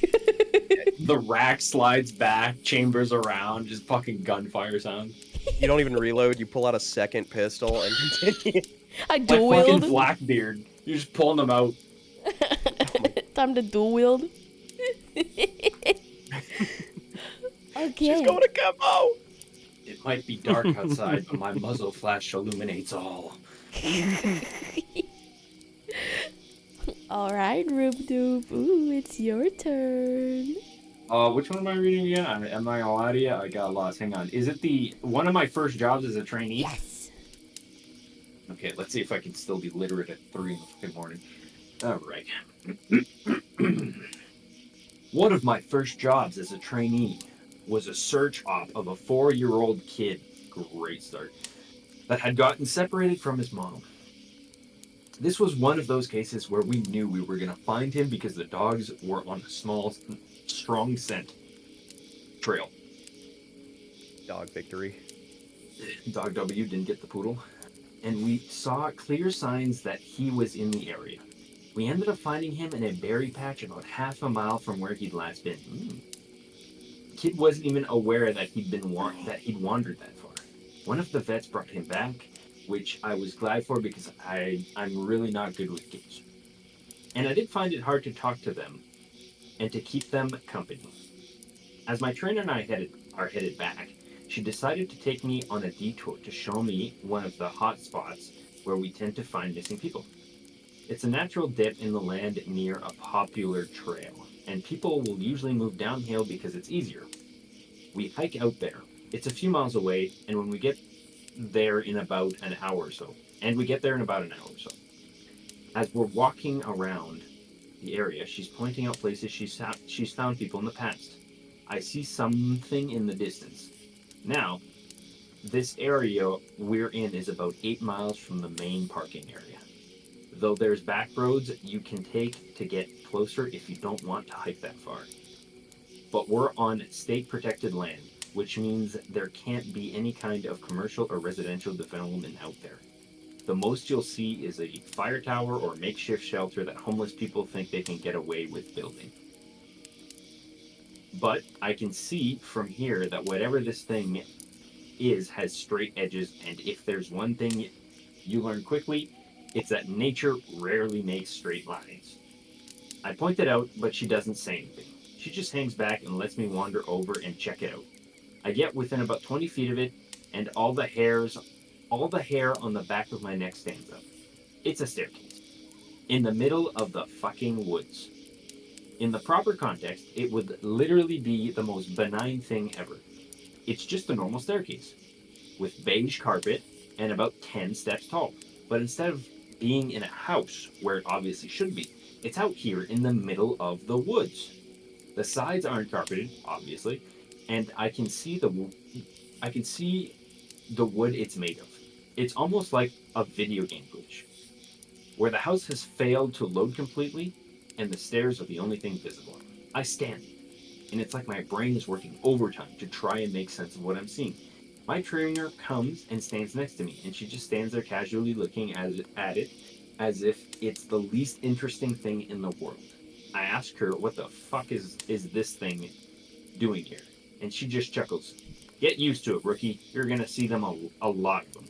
The rack slides back, chambers around, just fucking gunfire sound. You don't even reload. You pull out a second pistol and continue. I Like dual fucking wield. Blackbeard. You're just pulling them out. Time to dual wield. Okay. She's going to come out. It might be dark outside, but my muzzle flash illuminates all. All right, Rooop Doop. Ooh, it's your turn. Which one am I reading again? Am I allowed to yet? I got lost. Hang on. Is it the one of my first jobs as a trainee? Yes. Okay, let's see if I can still be literate at 3 in the fucking morning. All right. One of my first jobs as a trainee was a search op of a 4-year-old kid. Great start. That had gotten separated from his mom. This was one of those cases where we knew we were going to find him because the dogs were on a small, strong scent trail. Dog victory. Dog W didn't get the poodle. And we saw clear signs that he was in the area. We ended up finding him in a berry patch about half a mile from where he'd last been. Kid wasn't even aware that he'd wandered that far. One of the vets brought him back, which I was glad for because I'm really not good with kids. And I did find it hard to talk to them and to keep them company. As my trainer and I are headed back, she decided to take me on a detour to show me one of the hot spots where we tend to find missing people. It's a natural dip in the land near a popular trail, and people will usually move downhill because it's easier. We hike out there. It's a few miles away, and when we get there in about an hour or so, as we're walking around the area, she's pointing out places she's found people in the past. I see something in the distance. Now, this area we're in is about 8 miles from the main parking area. Though there's back roads you can take to get closer if you don't want to hike that far. But we're on state protected land, which means there can't be any kind of commercial or residential development out there. The most you'll see is a fire tower or makeshift shelter that homeless people think they can get away with building. But I can see from here that whatever this thing is has straight edges, and if there's one thing you learn quickly, it's that nature rarely makes straight lines. I point it out, but she doesn't say anything. She just hangs back and lets me wander over and check it out. I get within about 20 feet of it, and all the hair on the back of my neck stands up. It's a staircase. In the middle of the fucking woods. In the proper context, it would literally be the most benign thing ever. It's just a normal staircase, with beige carpet and about 10 steps tall. But instead of being in a house, where it obviously should be, it's out here in the middle of the woods. The sides aren't carpeted, obviously, and I can see the wood it's made of. It's almost like a video game glitch, where the house has failed to load completely, and the stairs are the only thing visible. I stand, and it's like my brain is working overtime to try and make sense of what I'm seeing. My trainer comes and stands next to me, and she just stands there casually looking at it as if it's the least interesting thing in the world. I ask her, what the fuck is this thing doing here? And she just chuckles. Get used to it, rookie. You're gonna see them a lot of them.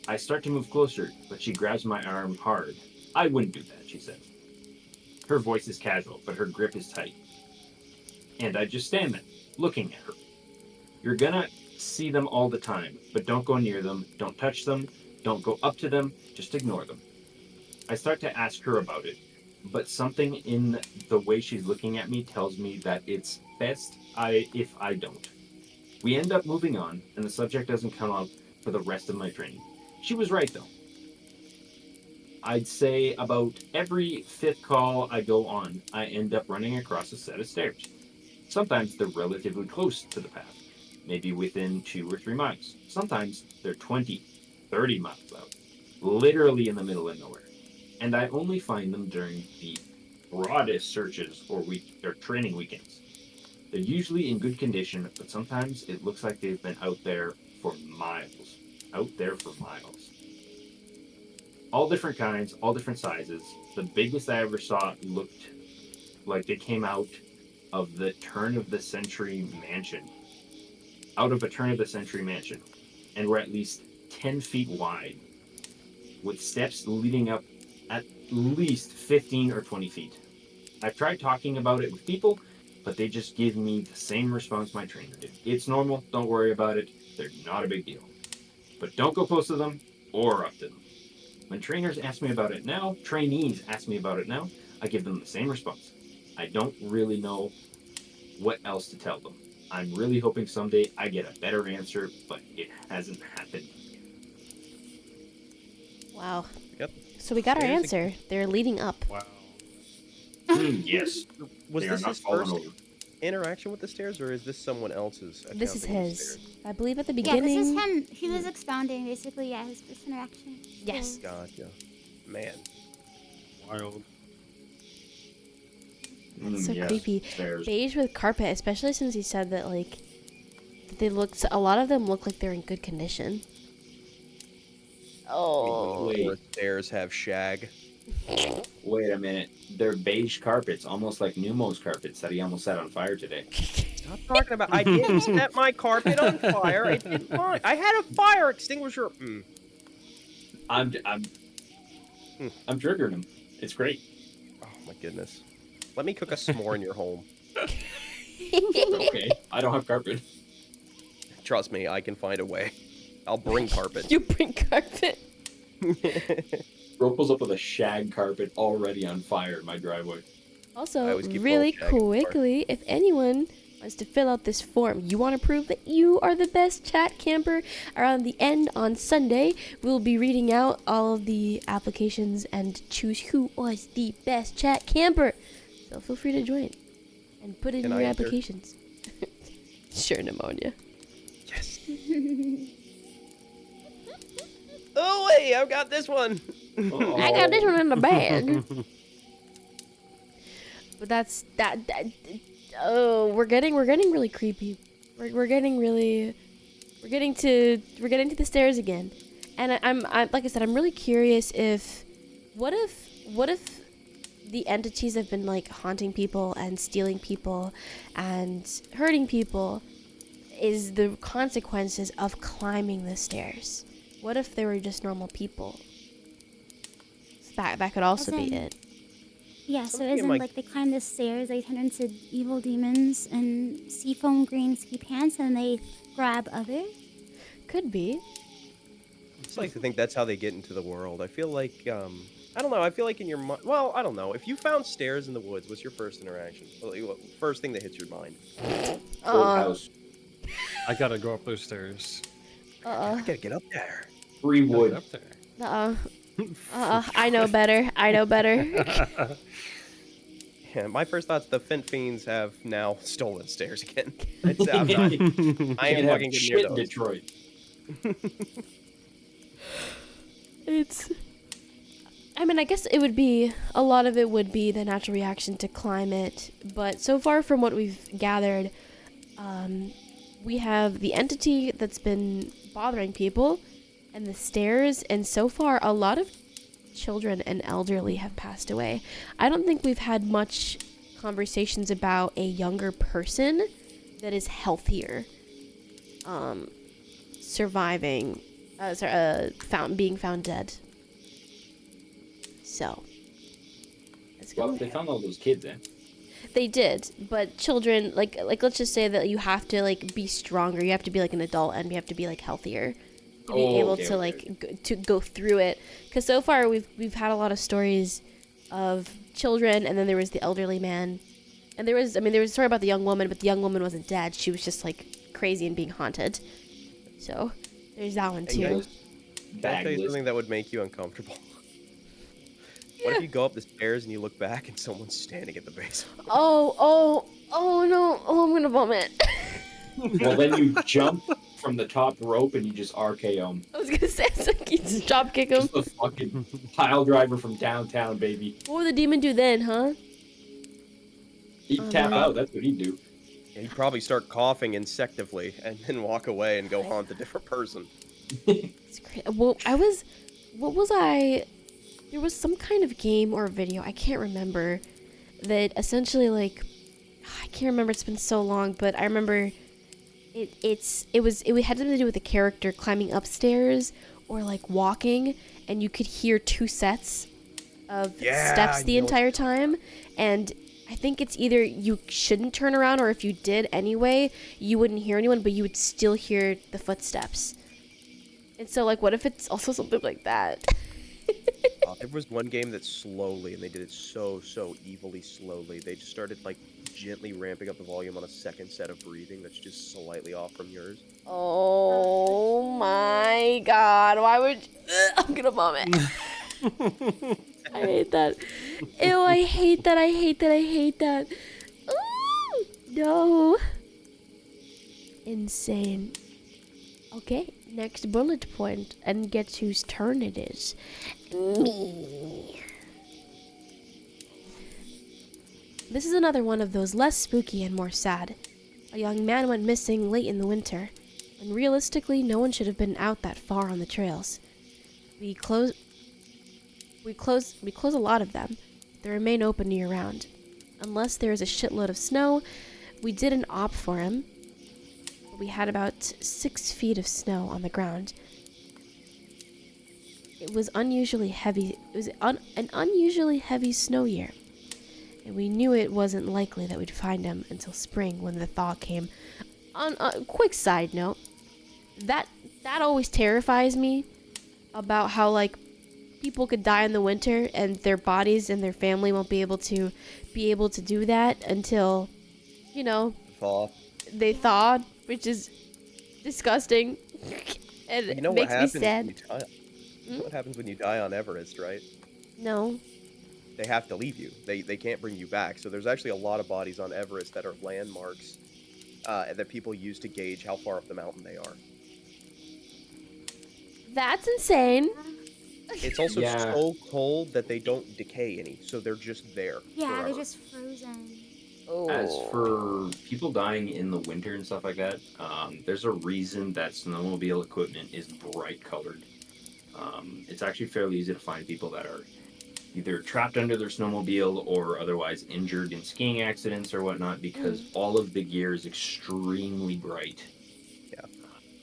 I start to move closer, but she grabs my arm hard. I wouldn't do that, she says. Her voice is casual, but her grip is tight. And I just stand there, looking at her. You're gonna see them all the time, but don't go near them, don't touch them, don't go up to them, just ignore them. I start to ask her about it, but something in the way she's looking at me tells me that it's best if I don't. We end up moving on, and the subject doesn't come up for the rest of my training. She was right, though. I'd say about every fifth call I go on, I end up running across a set of stairs. Sometimes they're relatively close to the path, maybe within 2 or 3 miles. Sometimes they're 20, 30 miles out, literally in the middle of nowhere. And I only find them during the broadest searches or training weekends. They're usually in good condition, but sometimes it looks like they've been out there for miles. Out there for miles. All different kinds, all different sizes. The biggest I ever saw looked like they came out of the turn of the century mansion. Out of a turn of the century mansion. And were at least 10 feet wide, with steps leading up at least 15 or 20 feet. I've tried talking about it with people, but they just give me the same response my trainer did. It's normal, don't worry about it, they're not a big deal. But don't go close to them or up to them. When trainers ask me about it now, trainees ask me about it now, I give them the same response. I don't really know what else to tell them. I'm really hoping someday I get a better answer, but it hasn't happened. Wow. Yep. So we got our Stairs answer. They're leading up. Wow. Yes. Was They are this not his falling first over. interaction with the stairs, or is this someone else's? This is accounting of the his. stairs? I believe at the Yeah, beginning. this is him. He was expounding, basically, yeah, his first interaction. Yes. Gotcha. Man. Wild. That's so Yes, creepy. stairs. Beige with carpet, especially since he said that like they look. A lot of them look like they're in good condition. Oh. Wait. Or stairs have shag. Wait a minute. They're beige carpets, almost like Pneumo's carpets that he almost set on fire today. Stop talking about. I didn't set my carpet on fire. It did fine. I had a fire extinguisher. I'm triggering him. It's great. Oh my goodness. Let me cook a s'more in your home. Okay. I don't have carpet. Trust me, I can find a way. I'll bring carpet. You bring carpet. Bro pulls up with a shag carpet already on fire in my driveway. I Also, always keep really a little shag in the car. quickly, if anyone wants to fill out this form, you want to prove that you are the best chat camper around the end on Sunday, we'll be reading out all of the applications and choose who was the best chat camper. So feel free to join and put in Can your I enter? applications. Sure, pneumonia. Yes. Oh wait, I've got this one. I got this one in the bag. But that's that. Oh, we're getting really creepy. We're getting to the stairs again, and I'm like I said, I'm really curious if what if the entities have been like haunting people and stealing people and hurting people is the consequences of climbing the stairs. What if they were just normal people? That could also be it. Yeah, so Something as in, like- like, they climb the stairs, they turn into evil demons and seafoam green ski pants, and they grab others. Could be. I just like to think that's how they get into the world. I feel like, I don't know. I feel like in your mind. Well, I don't know. If you found stairs in the woods, what's your first interaction? First thing that hits your mind? Old house. I gotta go up those stairs. I gotta get up there. Free Gotta wood. get up there. I know better. I know better. Yeah, my first thought's the Fent Fiends have now stolen stairs again. It's, I'm not, I You am can have fucking shit near in those. Detroit. I mean, I guess it would be, a lot of it would be the natural reaction to climate, but so far from what we've gathered, we have the entity that's been bothering people, and the stairs, and so far a lot of children and elderly have passed away. I don't think we've had much conversations about a younger person that is healthier, surviving, being found dead. So, that's Well, good. they found all those kids in. They did, but children, like let's just say that you have to like be stronger. You have to be like an adult, and you have to be like healthier to be able to like to go through it. Because so far we've had a lot of stories of children, and then there was the elderly man, and there was a story about the young woman, but the young woman wasn't dead. She was just like crazy and being haunted. So there's that one too. Can I tell you something that would make you uncomfortable? What if you go up the stairs and you look back and someone's standing at the base? Oh no! Oh, I'm gonna vomit. Well, then you jump from the top rope and you just RKO him. I was gonna say, it's like you just drop kick him. Just the fucking pile driver from downtown, baby. What would the demon do then, huh? He'd tap out. That's what he'd do. And you'd probably start coughing insectively and then walk away and go haunt a different person. It's great. Well, there was some kind of game or video, I can't remember, that essentially like, I can't remember, it's been so long, but I remember it had something to do with a character climbing upstairs or like walking, and you could hear two sets of steps the entire time, and I think it's either you shouldn't turn around, or if you did anyway, you wouldn't hear anyone, but you would still hear the footsteps. And so like, what if it's also something like that? There was one game that slowly, and they did it so evilly slowly. They just started like gently ramping up the volume on a second set of breathing that's just slightly off from yours. Oh my god. Why would I'm gonna vomit. I hate that. Ew, I hate that. I hate that. I hate that. Ooh, no. Insane. Okay, next bullet point, and guess whose turn it is? Me. This is another one of those less spooky and more sad. A young man went missing late in the winter, and realistically, no one should have been out that far on the trails. We close a lot of them. They remain open year-round. Unless there is a shitload of snow, we didn't opt for him. We had about 6 feet of snow on the ground. It was unusually heavy. It was an unusually heavy snow year, and we knew it wasn't likely that we'd find him until spring when the thaw came. On a quick side note, that always terrifies me about how like people could die in the winter and their bodies and their family won't be able to do that until, you know, Thaw. they thawed, which is disgusting. And You know it makes what me happens sad. when you die? You know what happens when you die on Everest, right? No. They have to leave you. They can't bring you back. So there's actually a lot of bodies on Everest that are landmarks that people use to gauge how far up the mountain they are. That's insane. It's also Yeah. so cold that they don't decay any, so they're just there. Yeah, forever. they're just frozen. As for people dying in the winter and stuff like that, there's a reason that snowmobile equipment is bright colored. It's actually fairly easy to find people that are either trapped under their snowmobile or otherwise injured in skiing accidents or whatnot because all of the gear is extremely bright.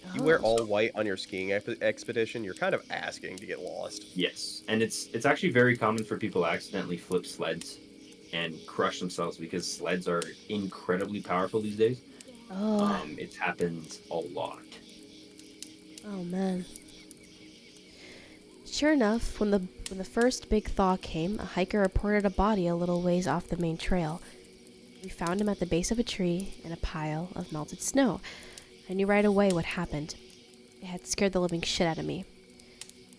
If you wear all white on your skiing expedition, you're kind of asking to get lost. Yes, and it's actually very common for people to accidentally flip sleds and crush themselves because sleds are incredibly powerful these days. Oh. It happens a lot. Oh man. Sure enough, when the first big thaw came, a hiker reported a body a little ways off the main trail. We found him at the base of a tree in a pile of melted snow. I knew right away what happened. It had scared the living shit out of me.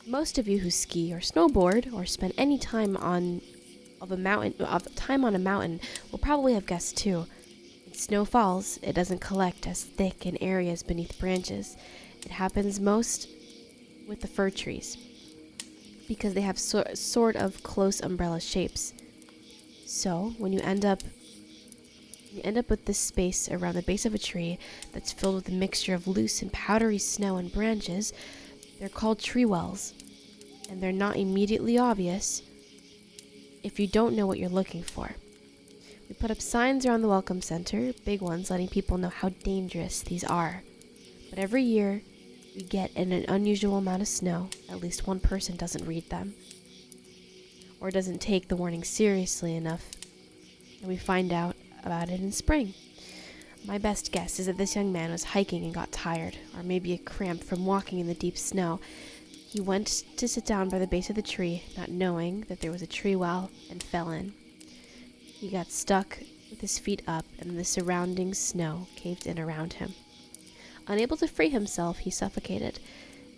Most of you who ski or snowboard or spend any time on a mountain will probably have guessed too. When snow falls, it doesn't collect as thick in areas beneath branches. It happens most with the fir trees because they have sort of close umbrella shapes. So when you end up with this space around the base of a tree that's filled with a mixture of loose and powdery snow and branches, they're called tree wells, and they're not immediately obvious if you don't know what you're looking for. We put up signs around the welcome center, big ones letting people know how dangerous these are. But every year we get an unusual amount of snow, at least one person doesn't read them, or doesn't take the warning seriously enough, and we find out about it in spring. My best guess is that this young man was hiking and got tired, or maybe a cramp from walking in the deep snow. He went to sit down by the base of the tree, not knowing that there was a tree well, and fell in. He got stuck with his feet up, and the surrounding snow caved in around him. Unable to free himself, he suffocated.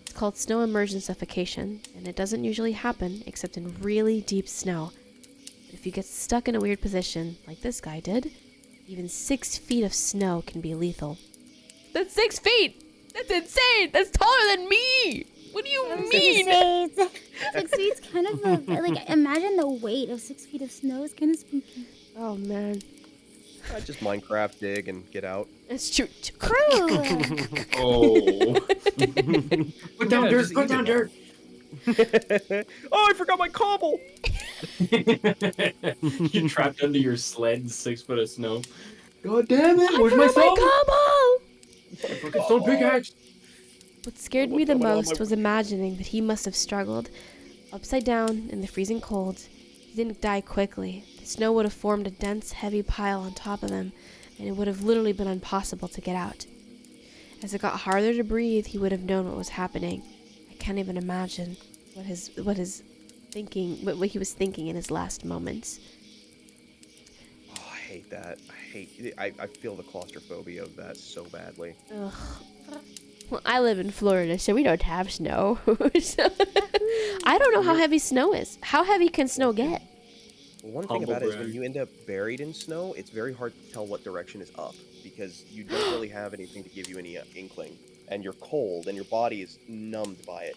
It's called snow immersion suffocation, and it doesn't usually happen except in really deep snow. But if you get stuck in a weird position, like this guy did, even 6 feet of snow can be lethal. That's 6 feet! That's insane! That's taller than me! What do you mean? 6 feet's kind of like, imagine the weight of 6 feet of snow is kind of spooky. Oh man. I just Minecraft dig and get out. It's true. True. Oh. Put down Yeah, dirt, just put eat down it. dirt. Oh, I forgot my cobble! You're trapped under your sled, 6 foot of snow. God damn it! I Where's my forgot stone? my cobble! Fucking stone pickaxe. What scared me the most was imagining that he must have struggled. Upside down in the freezing cold, he didn't die quickly. The snow would have formed a dense, heavy pile on top of him, and it would have literally been impossible to get out. As it got harder to breathe, he would have known what was happening. I can't even imagine what his thinking, what he was thinking in his last moments. Oh, I hate that. I feel the claustrophobia of that so badly. Ugh. Well, I live in Florida, so we don't have snow. So I don't know how heavy snow is. How heavy can snow get? Well, one thing Humble about it is when brag. you end up buried in snow, it's very hard to tell what direction is up because you don't really have anything to give you any inkling, and you're cold and your body is numbed by it.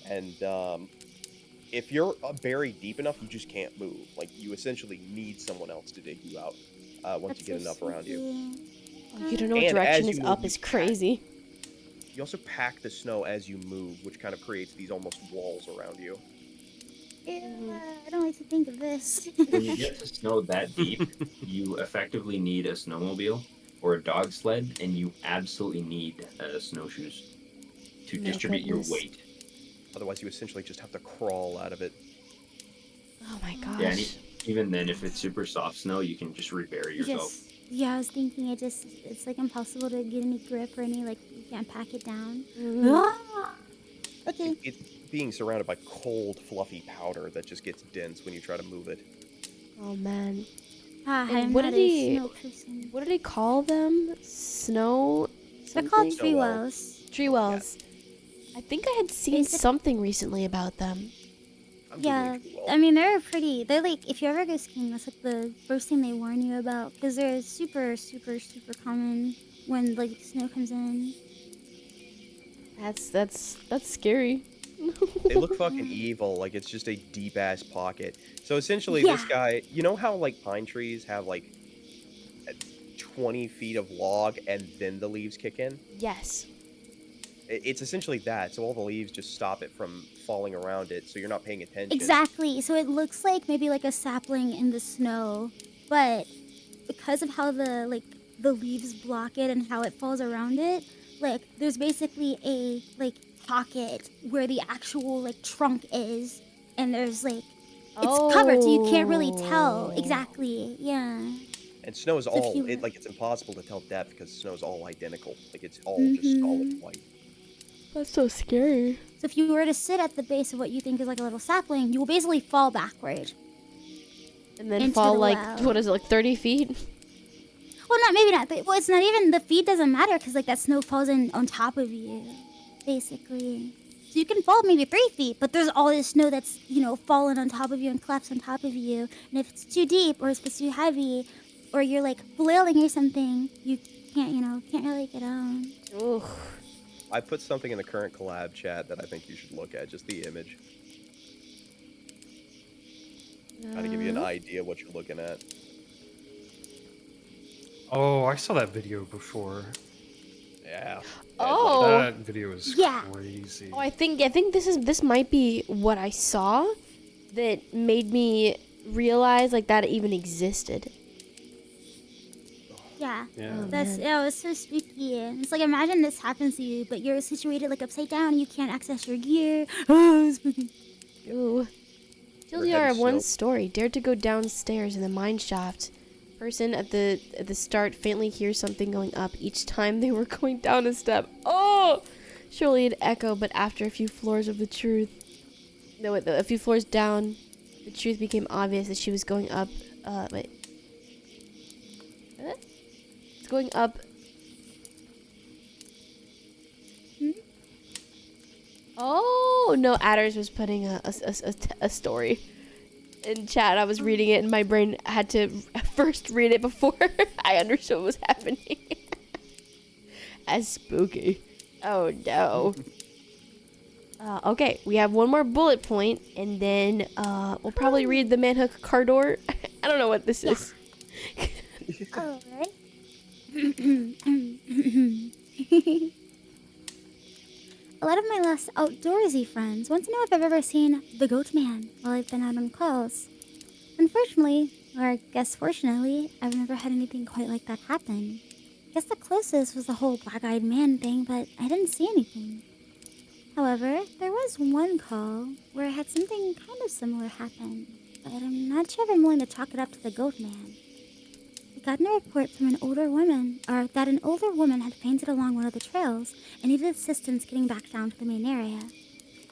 And if you're buried deep enough, you just can't move. Like you essentially need someone else to dig you out once you get enough around you. Oh, you don't know what And direction as is you up move, is crazy. You also pack the snow as you move, which kind of creates these almost walls around you. Ew, I don't like to think of this. When you get to snow that deep, you effectively need a snowmobile or a dog sled, and you absolutely need snowshoes to My distribute your goodness. weight. Otherwise, you essentially just have to crawl out of it. Oh my Yeah, and gosh. even then, if it's super soft snow, you can just rebury yourself. Yeah, I was thinking it's like impossible to get any grip or any, like, you can't pack it down. Mhm. Ah! Okay. It's being surrounded by cold, fluffy powder that just gets dense when you try to move it. Oh man. Ah, And I'm what not did a he- snow person. What did he call them? Snow They're something? called tree Snow wells. Tree wells. I think I had seen Basic- something recently about them. I'm Yeah, doing well. I mean, they're pretty. They're like, if you ever go skiing, that's like the first thing they warn you about because they're super, super, super common when like snow comes in. That's scary. They look fucking evil, like it's just a deep ass pocket. So essentially, Yeah. this guy, you know how like pine trees have like 20 feet of log and then the leaves kick in? Yes. It's essentially that. So all the leaves just stop it from falling around it, so you're not paying attention. Exactly. So it looks like maybe like a sapling in the snow, but because of how the leaves block it and how it falls around it, like there's basically a like pocket where the actual like trunk is, and there's like it's covered, so you can't really tell Oh. exactly. Yeah. And snow is So if all you it were- like it's impossible to tell depth because snow is all identical. Like it's all just solid white. That's so scary. So if you were to sit at the base of what you think is like a little sapling, you will basically fall backward. And then Into fall the like well. what is it, like 30 feet? Well, not maybe not. Well, it's not even the feet doesn't matter because like that snow falls in on top of you, basically. So you can fall maybe 3 feet, but there's all this snow that's fallen on top of you and collapsed on top of you. And if it's too deep or if it's too heavy, or you're like flailing or something, you can't really get out. Ooh. I put something in the current collab chat that I think you should look at, just the image. Kind of give you an idea what you're looking at. Oh, I saw that video before. Yeah. Oh. That video is Yeah. crazy. Oh, I think this might be what I saw that made me realize like that even existed. Yeah. Yeah. Oh, That's man. it was so spooky. It's like imagine this happens to you, but you're situated like upside down and you can't access your gear. Oh, spooky. Ooh. Or TLDR heavy of one snow. story. Dared to go downstairs in the mine shaft. Person at the start faintly hears something going up each time they were going down a step. Oh! Surely an echo, but after a few floors of the truth. No, wait, a few floors down, the truth became obvious as she was going up. Wait. What? It's going up. Oh no! Adders was putting a story in chat. I was reading it, and my brain had to first read it before I understood what was happening. As spooky. Oh no. Okay, we have one more bullet point, and then we'll probably read the Manhook Cardor. I don't know what this is. All right. A lot of my less outdoorsy friends want to know if I've ever seen the Goat Man while I've been out on calls. Unfortunately, or I guess fortunately, I've never had anything quite like that happen. I guess the closest was the whole black-eyed man thing, but I didn't see anything. However, there was one call where I had something kind of similar happen, but I'm not sure if I'm willing to chalk it up to the Goat Man. I got a report from an older woman, or that an older woman had fainted along one of the trails and needed assistance getting back down to the main area.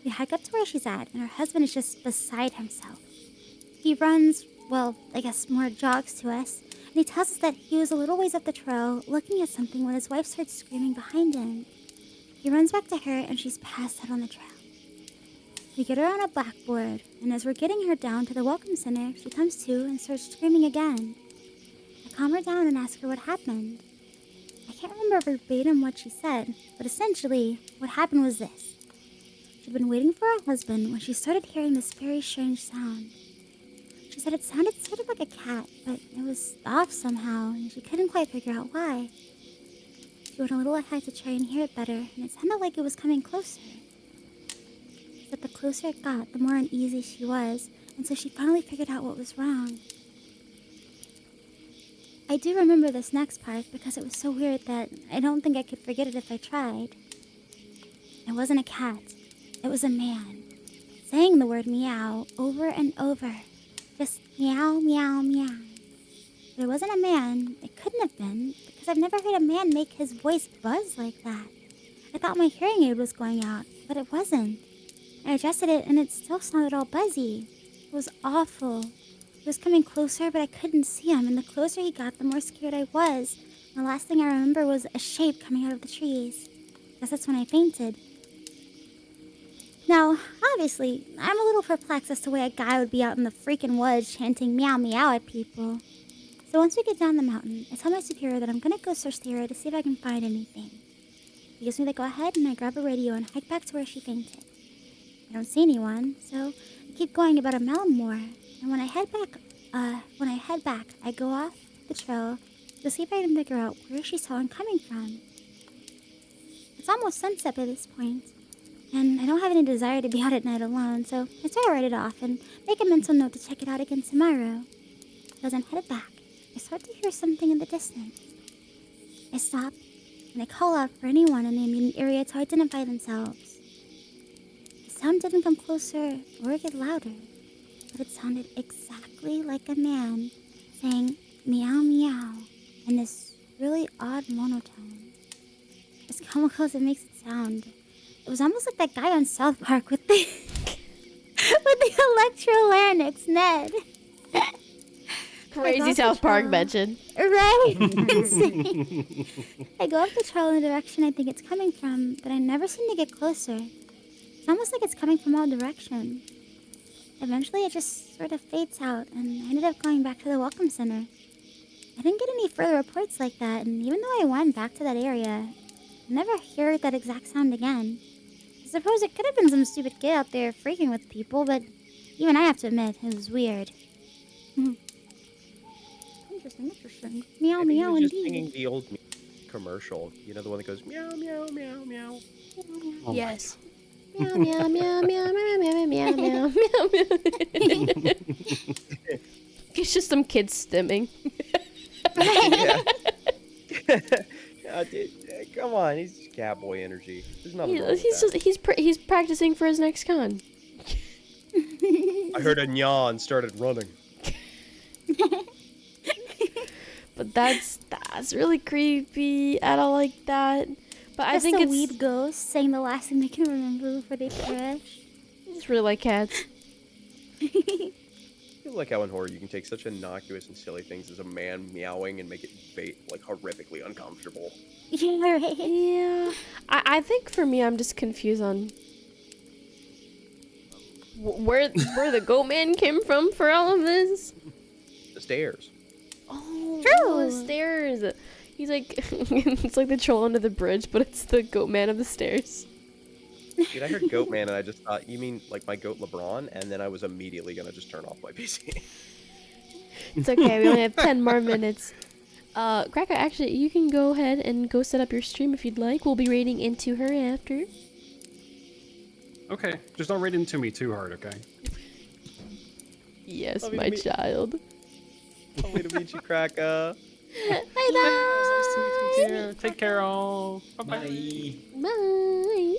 We hike up to where she's at, and her husband is just beside himself. He runs, well, I guess more jogs to us, and he tells us that he was a little ways up the trail looking at something when his wife starts screaming behind him. He runs back to her, and she's passed out on the trail. We get her on a blackboard, and as we're getting her down to the welcome center, she comes to and starts screaming again. I calm her down and ask her what happened. I can't remember verbatim what she said, but essentially, what happened was this. She'd been waiting for her husband when she started hearing this very strange sound. She said it sounded sort of like a cat, but it was off somehow, and she couldn't quite figure out why. She went a little ahead to try and hear it better, and it sounded like it was coming closer. But the closer it got, the more uneasy she was, and so she finally figured out what was wrong. I do remember this next part because it was so weird that I don't think I could forget it if I tried. It wasn't a cat. It was a man, saying the word meow over and over. Just meow, meow, meow. But it wasn't a man. It couldn't have been, because I've never heard a man make his voice buzz like that. I thought my hearing aid was going out, but it wasn't. I adjusted it and it still sounded all buzzy. It was awful. He was coming closer, but I couldn't see him, and the closer he got, the more scared I was. And the last thing I remember was a shape coming out of the trees. Guess that's when I fainted. Now, obviously, I'm a little perplexed as to why a guy would be out in the freaking woods chanting meow meow at people. So once we get down the mountain, I tell my superior that I'm gonna go search the area to see if I can find anything. He gives me the go-ahead, and I grab a radio and hike back to where she fainted. I don't see anyone, so I keep going about a mile more. And when I head back, I go off the trail to see if I can figure out where she saw him coming from. It's almost sunset by this point, and I don't have any desire to be out at night alone, so I try to write it off and make a mental note to check it out again tomorrow. As I'm headed back, I start to hear something in the distance. I stop, and I call out for anyone in the immediate area to identify themselves. The sound didn't come closer or get louder, but it sounded exactly like a man saying meow meow in this really odd monotone. As comical as it makes it sound, it was almost like that guy on South Park with the with the electrolarynx, Ned. Crazy South Park mention. Right? Insane. I go up the trail in the direction I think it's coming from, but I never seem to get closer. It's almost like it's coming from all directions. Eventually, it just sort of fades out, and I ended up going back to the Welcome Center. I didn't get any further reports like that, and even though I went back to that area, I never heard that exact sound again. I suppose it could have been some stupid kid out there freaking with people, but even I have to admit, it was weird. Interesting. Meow, Maybe he meow, was just indeed. singing the old commercial. You know, the one that goes meow, meow, meow, meow. Oh Yes. Meow meow meow meow meow meow meow meow meow meow. It's just some kids stimming. Yeah. Dude, come on, he's just cowboy energy. There's nothing wrong with that. He's practicing for his next con. I heard a nya and started running. But that's really creepy. I don't like that. But I Just think a it's weeb ghost saying the last thing they can remember before they perish. I just really like cats. I feel like how in horror you can take such innocuous and silly things as a man meowing and make it like horrifically uncomfortable. Yeah, right. Yeah. I think for me, I'm just confused on where the goat man came from for all of this. The stairs. Oh, True. the stairs. He's like, it's like the troll under the bridge, but it's the goat man of the stairs. Dude, I heard goat man and I just thought, you mean like my goat LeBron? And then I was immediately gonna just turn off my PC. It's okay, we only have 10 more minutes. Krakka, actually, you can go ahead and go set up your stream if you'd like. We'll be raiding into her after. Okay, just don't raid into me too hard, okay? Yes, Love you to my meet- child. Lovely to meet you, Krakka. Bye-bye! Take care, all. Bye-bye. Bye. Bye!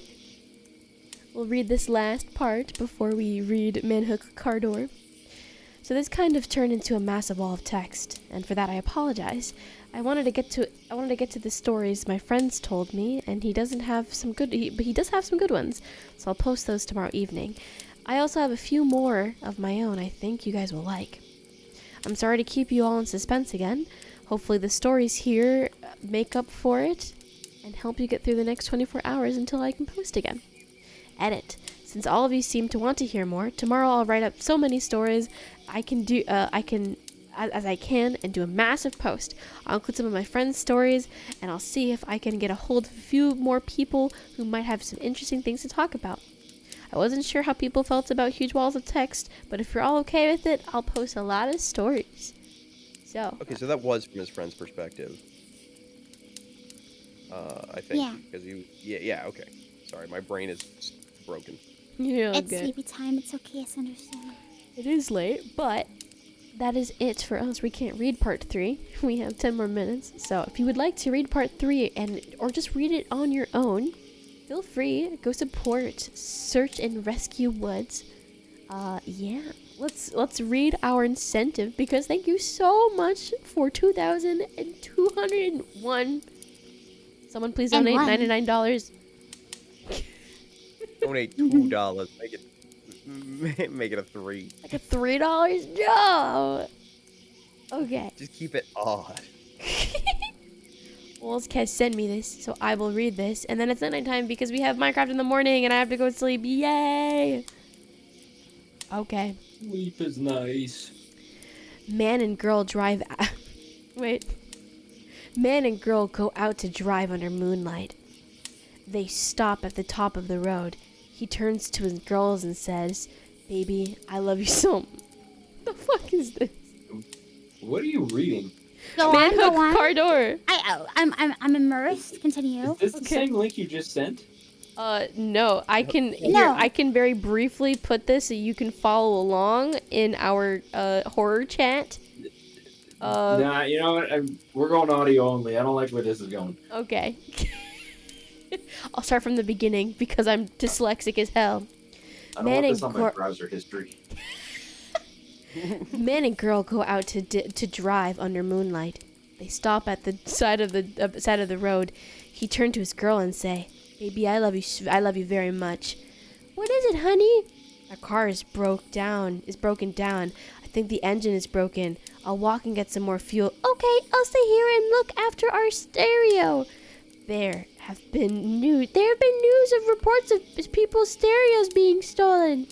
We'll read this last part before we read Manhook Cardor. So this kind of turned into a massive wall of text, and for that I apologize. I wanted to get to the stories my friends told me, and he doesn't have some good, but he does have some good ones. So I'll post those tomorrow evening. I also have a few more of my own I think you guys will like. I'm sorry to keep you all in suspense again. Hopefully the stories here make up for it and help you get through the next 24 hours until I can post again. Edit. Since all of you seem to want to hear more, tomorrow I'll write up so many stories I can and do a massive post. I'll include some of my friends' stories, and I'll see if I can get a hold of a few more people who might have some interesting things to talk about. I wasn't sure how people felt about huge walls of text, but if you're all okay with it, I'll post a lot of stories. So. Okay, so that was from his friend's perspective. I think. Yeah. Because yeah, okay. Sorry, my brain is broken. Yeah, It's good. sleepy time. It's okay. It's understandable. It is late, but that is it for us. We can't read part 3. We have 10 more minutes. So if you would like to read part 3 or just read it on your own, feel free. Go support Search and Rescue Woods. Yeah. Let's read our incentive, because thank you so much for 2,201. Someone please And donate one. $99. Donate $2. Make it a 3. Like a $3? No. Okay. Just keep it odd. Well, Kes sent me this, so I will read this. And then it's night time because we have Minecraft in the morning and I have to go to sleep. Yay! Okay. Sleep is nice. Man and girl drive... Wait. Man and girl go out to drive under moonlight. They stop at the top of the road. He turns to his girls and says, "Baby, I love you so." The fuck is this? What are you reading? Go Man on, go hook on. car door. I'm immersed. Continue. Is this the Okay. same link you just sent? No, I can No. I can very briefly put this so you can follow along in our horror chat. Nah, you know what? We're going audio only. I don't like where this is going. Okay. I'll start from the beginning because I'm dyslexic as hell. I don't Man want and this on my gor- browser history. Man and girl go out to drive under moonlight. They stop at the side of the road. He turned to his girl and say, "Baby, I love you very much." "What is it, honey?" "Our car is broken down. I think the engine is broken. I'll walk and get some more fuel." "Okay, I'll stay here and look after our stereo." There have been news of reports of people's stereos being stolen."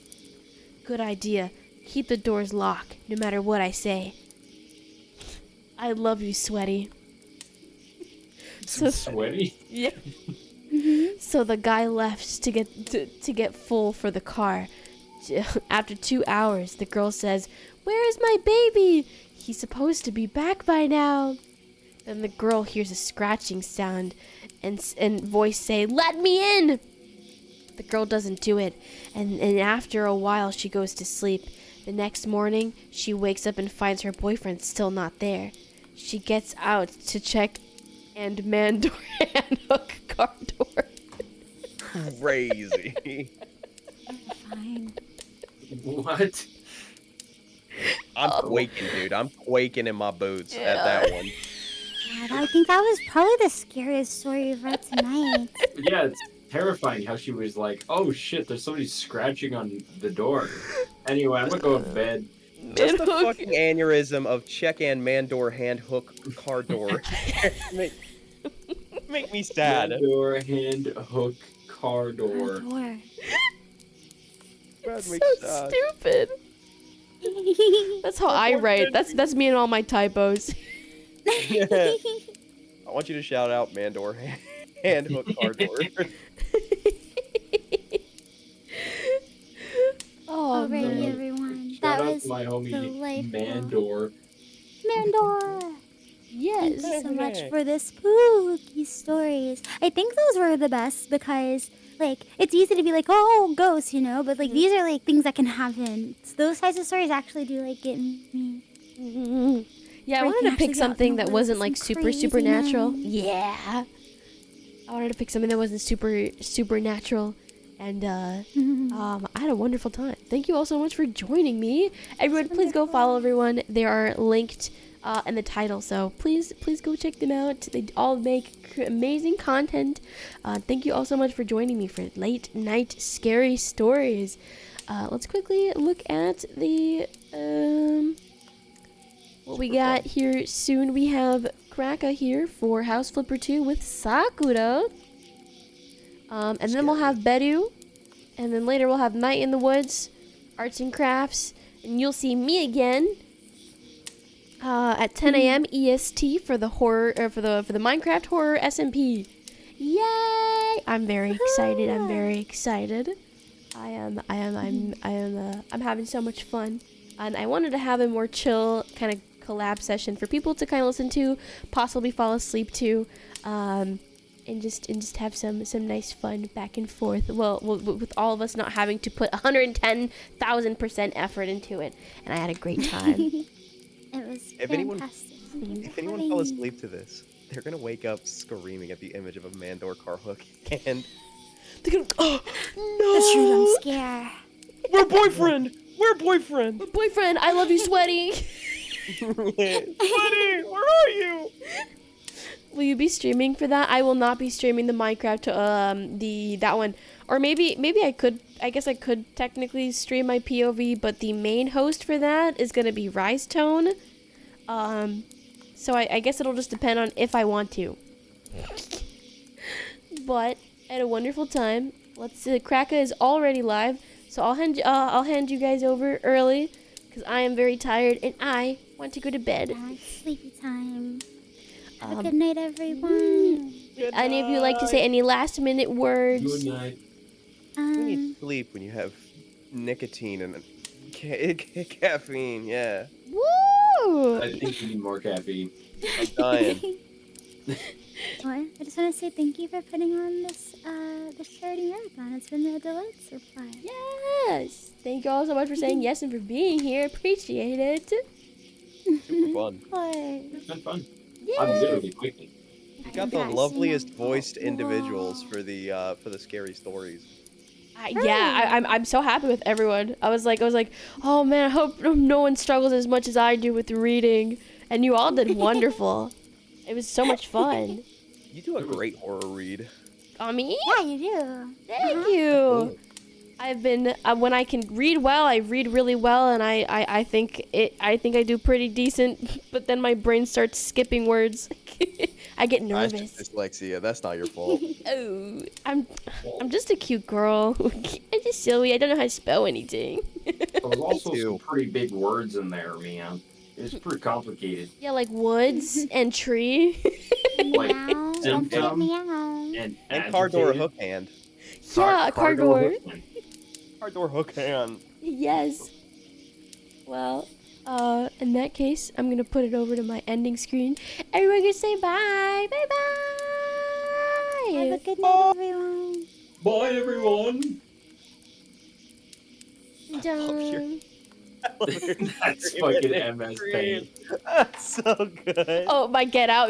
"Good idea. Keep the doors locked, no matter what I say." "I love you, Sweaty." So- Sweaty? Yeah. So the guy left to get full for the car. After 2 hours, the girl says, "Where is my baby? He's supposed to be back by now." Then the girl hears a scratching sound and voice say, "Let me in!" The girl doesn't do it, and after a while she goes to sleep. The next morning, she wakes up and finds her boyfriend still not there. She gets out to check, and man door and hook car door. Crazy. Fine. What? I'm quaking, dude. I'm quaking in my boots at that one. God, I think that was probably the scariest story you've read tonight. Yeah, it's terrifying how she was like, "Oh shit, there's somebody scratching on the door." Anyway, I'm gonna go to bed. Just Man the hook. fucking aneurysm of check and man door hand hook car door. make me sad. Man door, hand, hook, car door. Door. That So makes sad. stupid. That's how I write. That's me and all my typos. I want you to shout out man door hand hook car door. Oh, Alrighty, man. everyone. Shout That out was to my homie delightful. Mandor. Mandor. Thank Yes. you so much for the spooky stories. I think those were the best because, like, it's easy to be like, oh, ghosts, you know, but, like, these are, like, things that can happen. So those types of stories actually do, like, get me. Mhm. Yeah, I Where you wanted can to pick actually go out in something the that woods wasn't with like some super crazy supernatural. nights. Yeah. I wanted to pick something that wasn't super supernatural. And I had a wonderful time. Thank you all so much for joining me. Everyone, please go follow everyone. They are linked in the title, so please go check them out. They all make amazing content. Thank you all so much for joining me for late night scary stories. Let's quickly look at the what we got here soon. We have Krakka here for House Flipper 2 with Sakura. And then we'll have Beru. And then later we'll have Night in the Woods, Arts and Crafts. And you'll see me again at 10 a.m. EST for the horror for the Minecraft horror SMP. Yay! I'm very excited. I'm very excited. I'm having so much fun. And I wanted to have a more chill kind of collab session for people to kind of listen to, possibly fall asleep to, and just have some nice fun back and forth. Well, with all of us not having to put 110,000% effort into it, and I had a great time. It was If fantastic. If anyone fell asleep to this, they're gonna wake up screaming at the image of a Mandor car hook, and They're gonna, oh The true jump scare. we're boyfriend. We're boyfriend. no, boyfriend, I love you, sweaty. Buddy, where are you? Will you be streaming for that? I will not be streaming the Minecraft that one. Or maybe I could. I guess I could technically stream my POV, but the main host for that is gonna be Rise Tone. So I guess it'll just depend on if I want to. But I had a wonderful time. Let's see. Krakka is already live, so I'll hand you guys over early because I am very tired and I want to go to bed. It's sleepy time. Have a good night, everyone. Any of you like to say any last minute words? Good night. You need sleep when you have nicotine and caffeine. Yeah, Woo! I think we need more caffeine. I'm dying. What? I just want to say thank you for putting on this charity marathon. It's been a delight so far. Yes. Thank you all so much for saying yes and for being here. Appreciate it. Super fun. It's been fun. Yeah. I'm literally quaking. You got the loveliest voiced individuals for the scary stories. I'm so happy with everyone. I was like, oh man, I hope no one struggles as much as I do with reading. And you all did wonderful. It was so much fun. You do a great horror read. Me? Yeah, you do. Thank you. I've been when I can read well, I read really well, and I think I do pretty decent. But then my brain starts skipping words. I get That's nervous. just dyslexia. That's not your fault. Oh, I'm just a cute girl. I'm just silly. I don't know how to spell anything. There was also too. some pretty big words in there, man. It's pretty complicated. Yeah, like woods and tree. Like Meow. Don't forget symptom meow. And car door agitated. hook hand. Yeah, a car door. hookman. Car door hook hand. Yes. Well, in that case, I'm gonna put it over to my ending screen. Everyone can say bye. Bye bye. Have a good night, everyone. Bye, everyone. Done. That's fucking MS Paint. That's so good. Oh, my Get Out.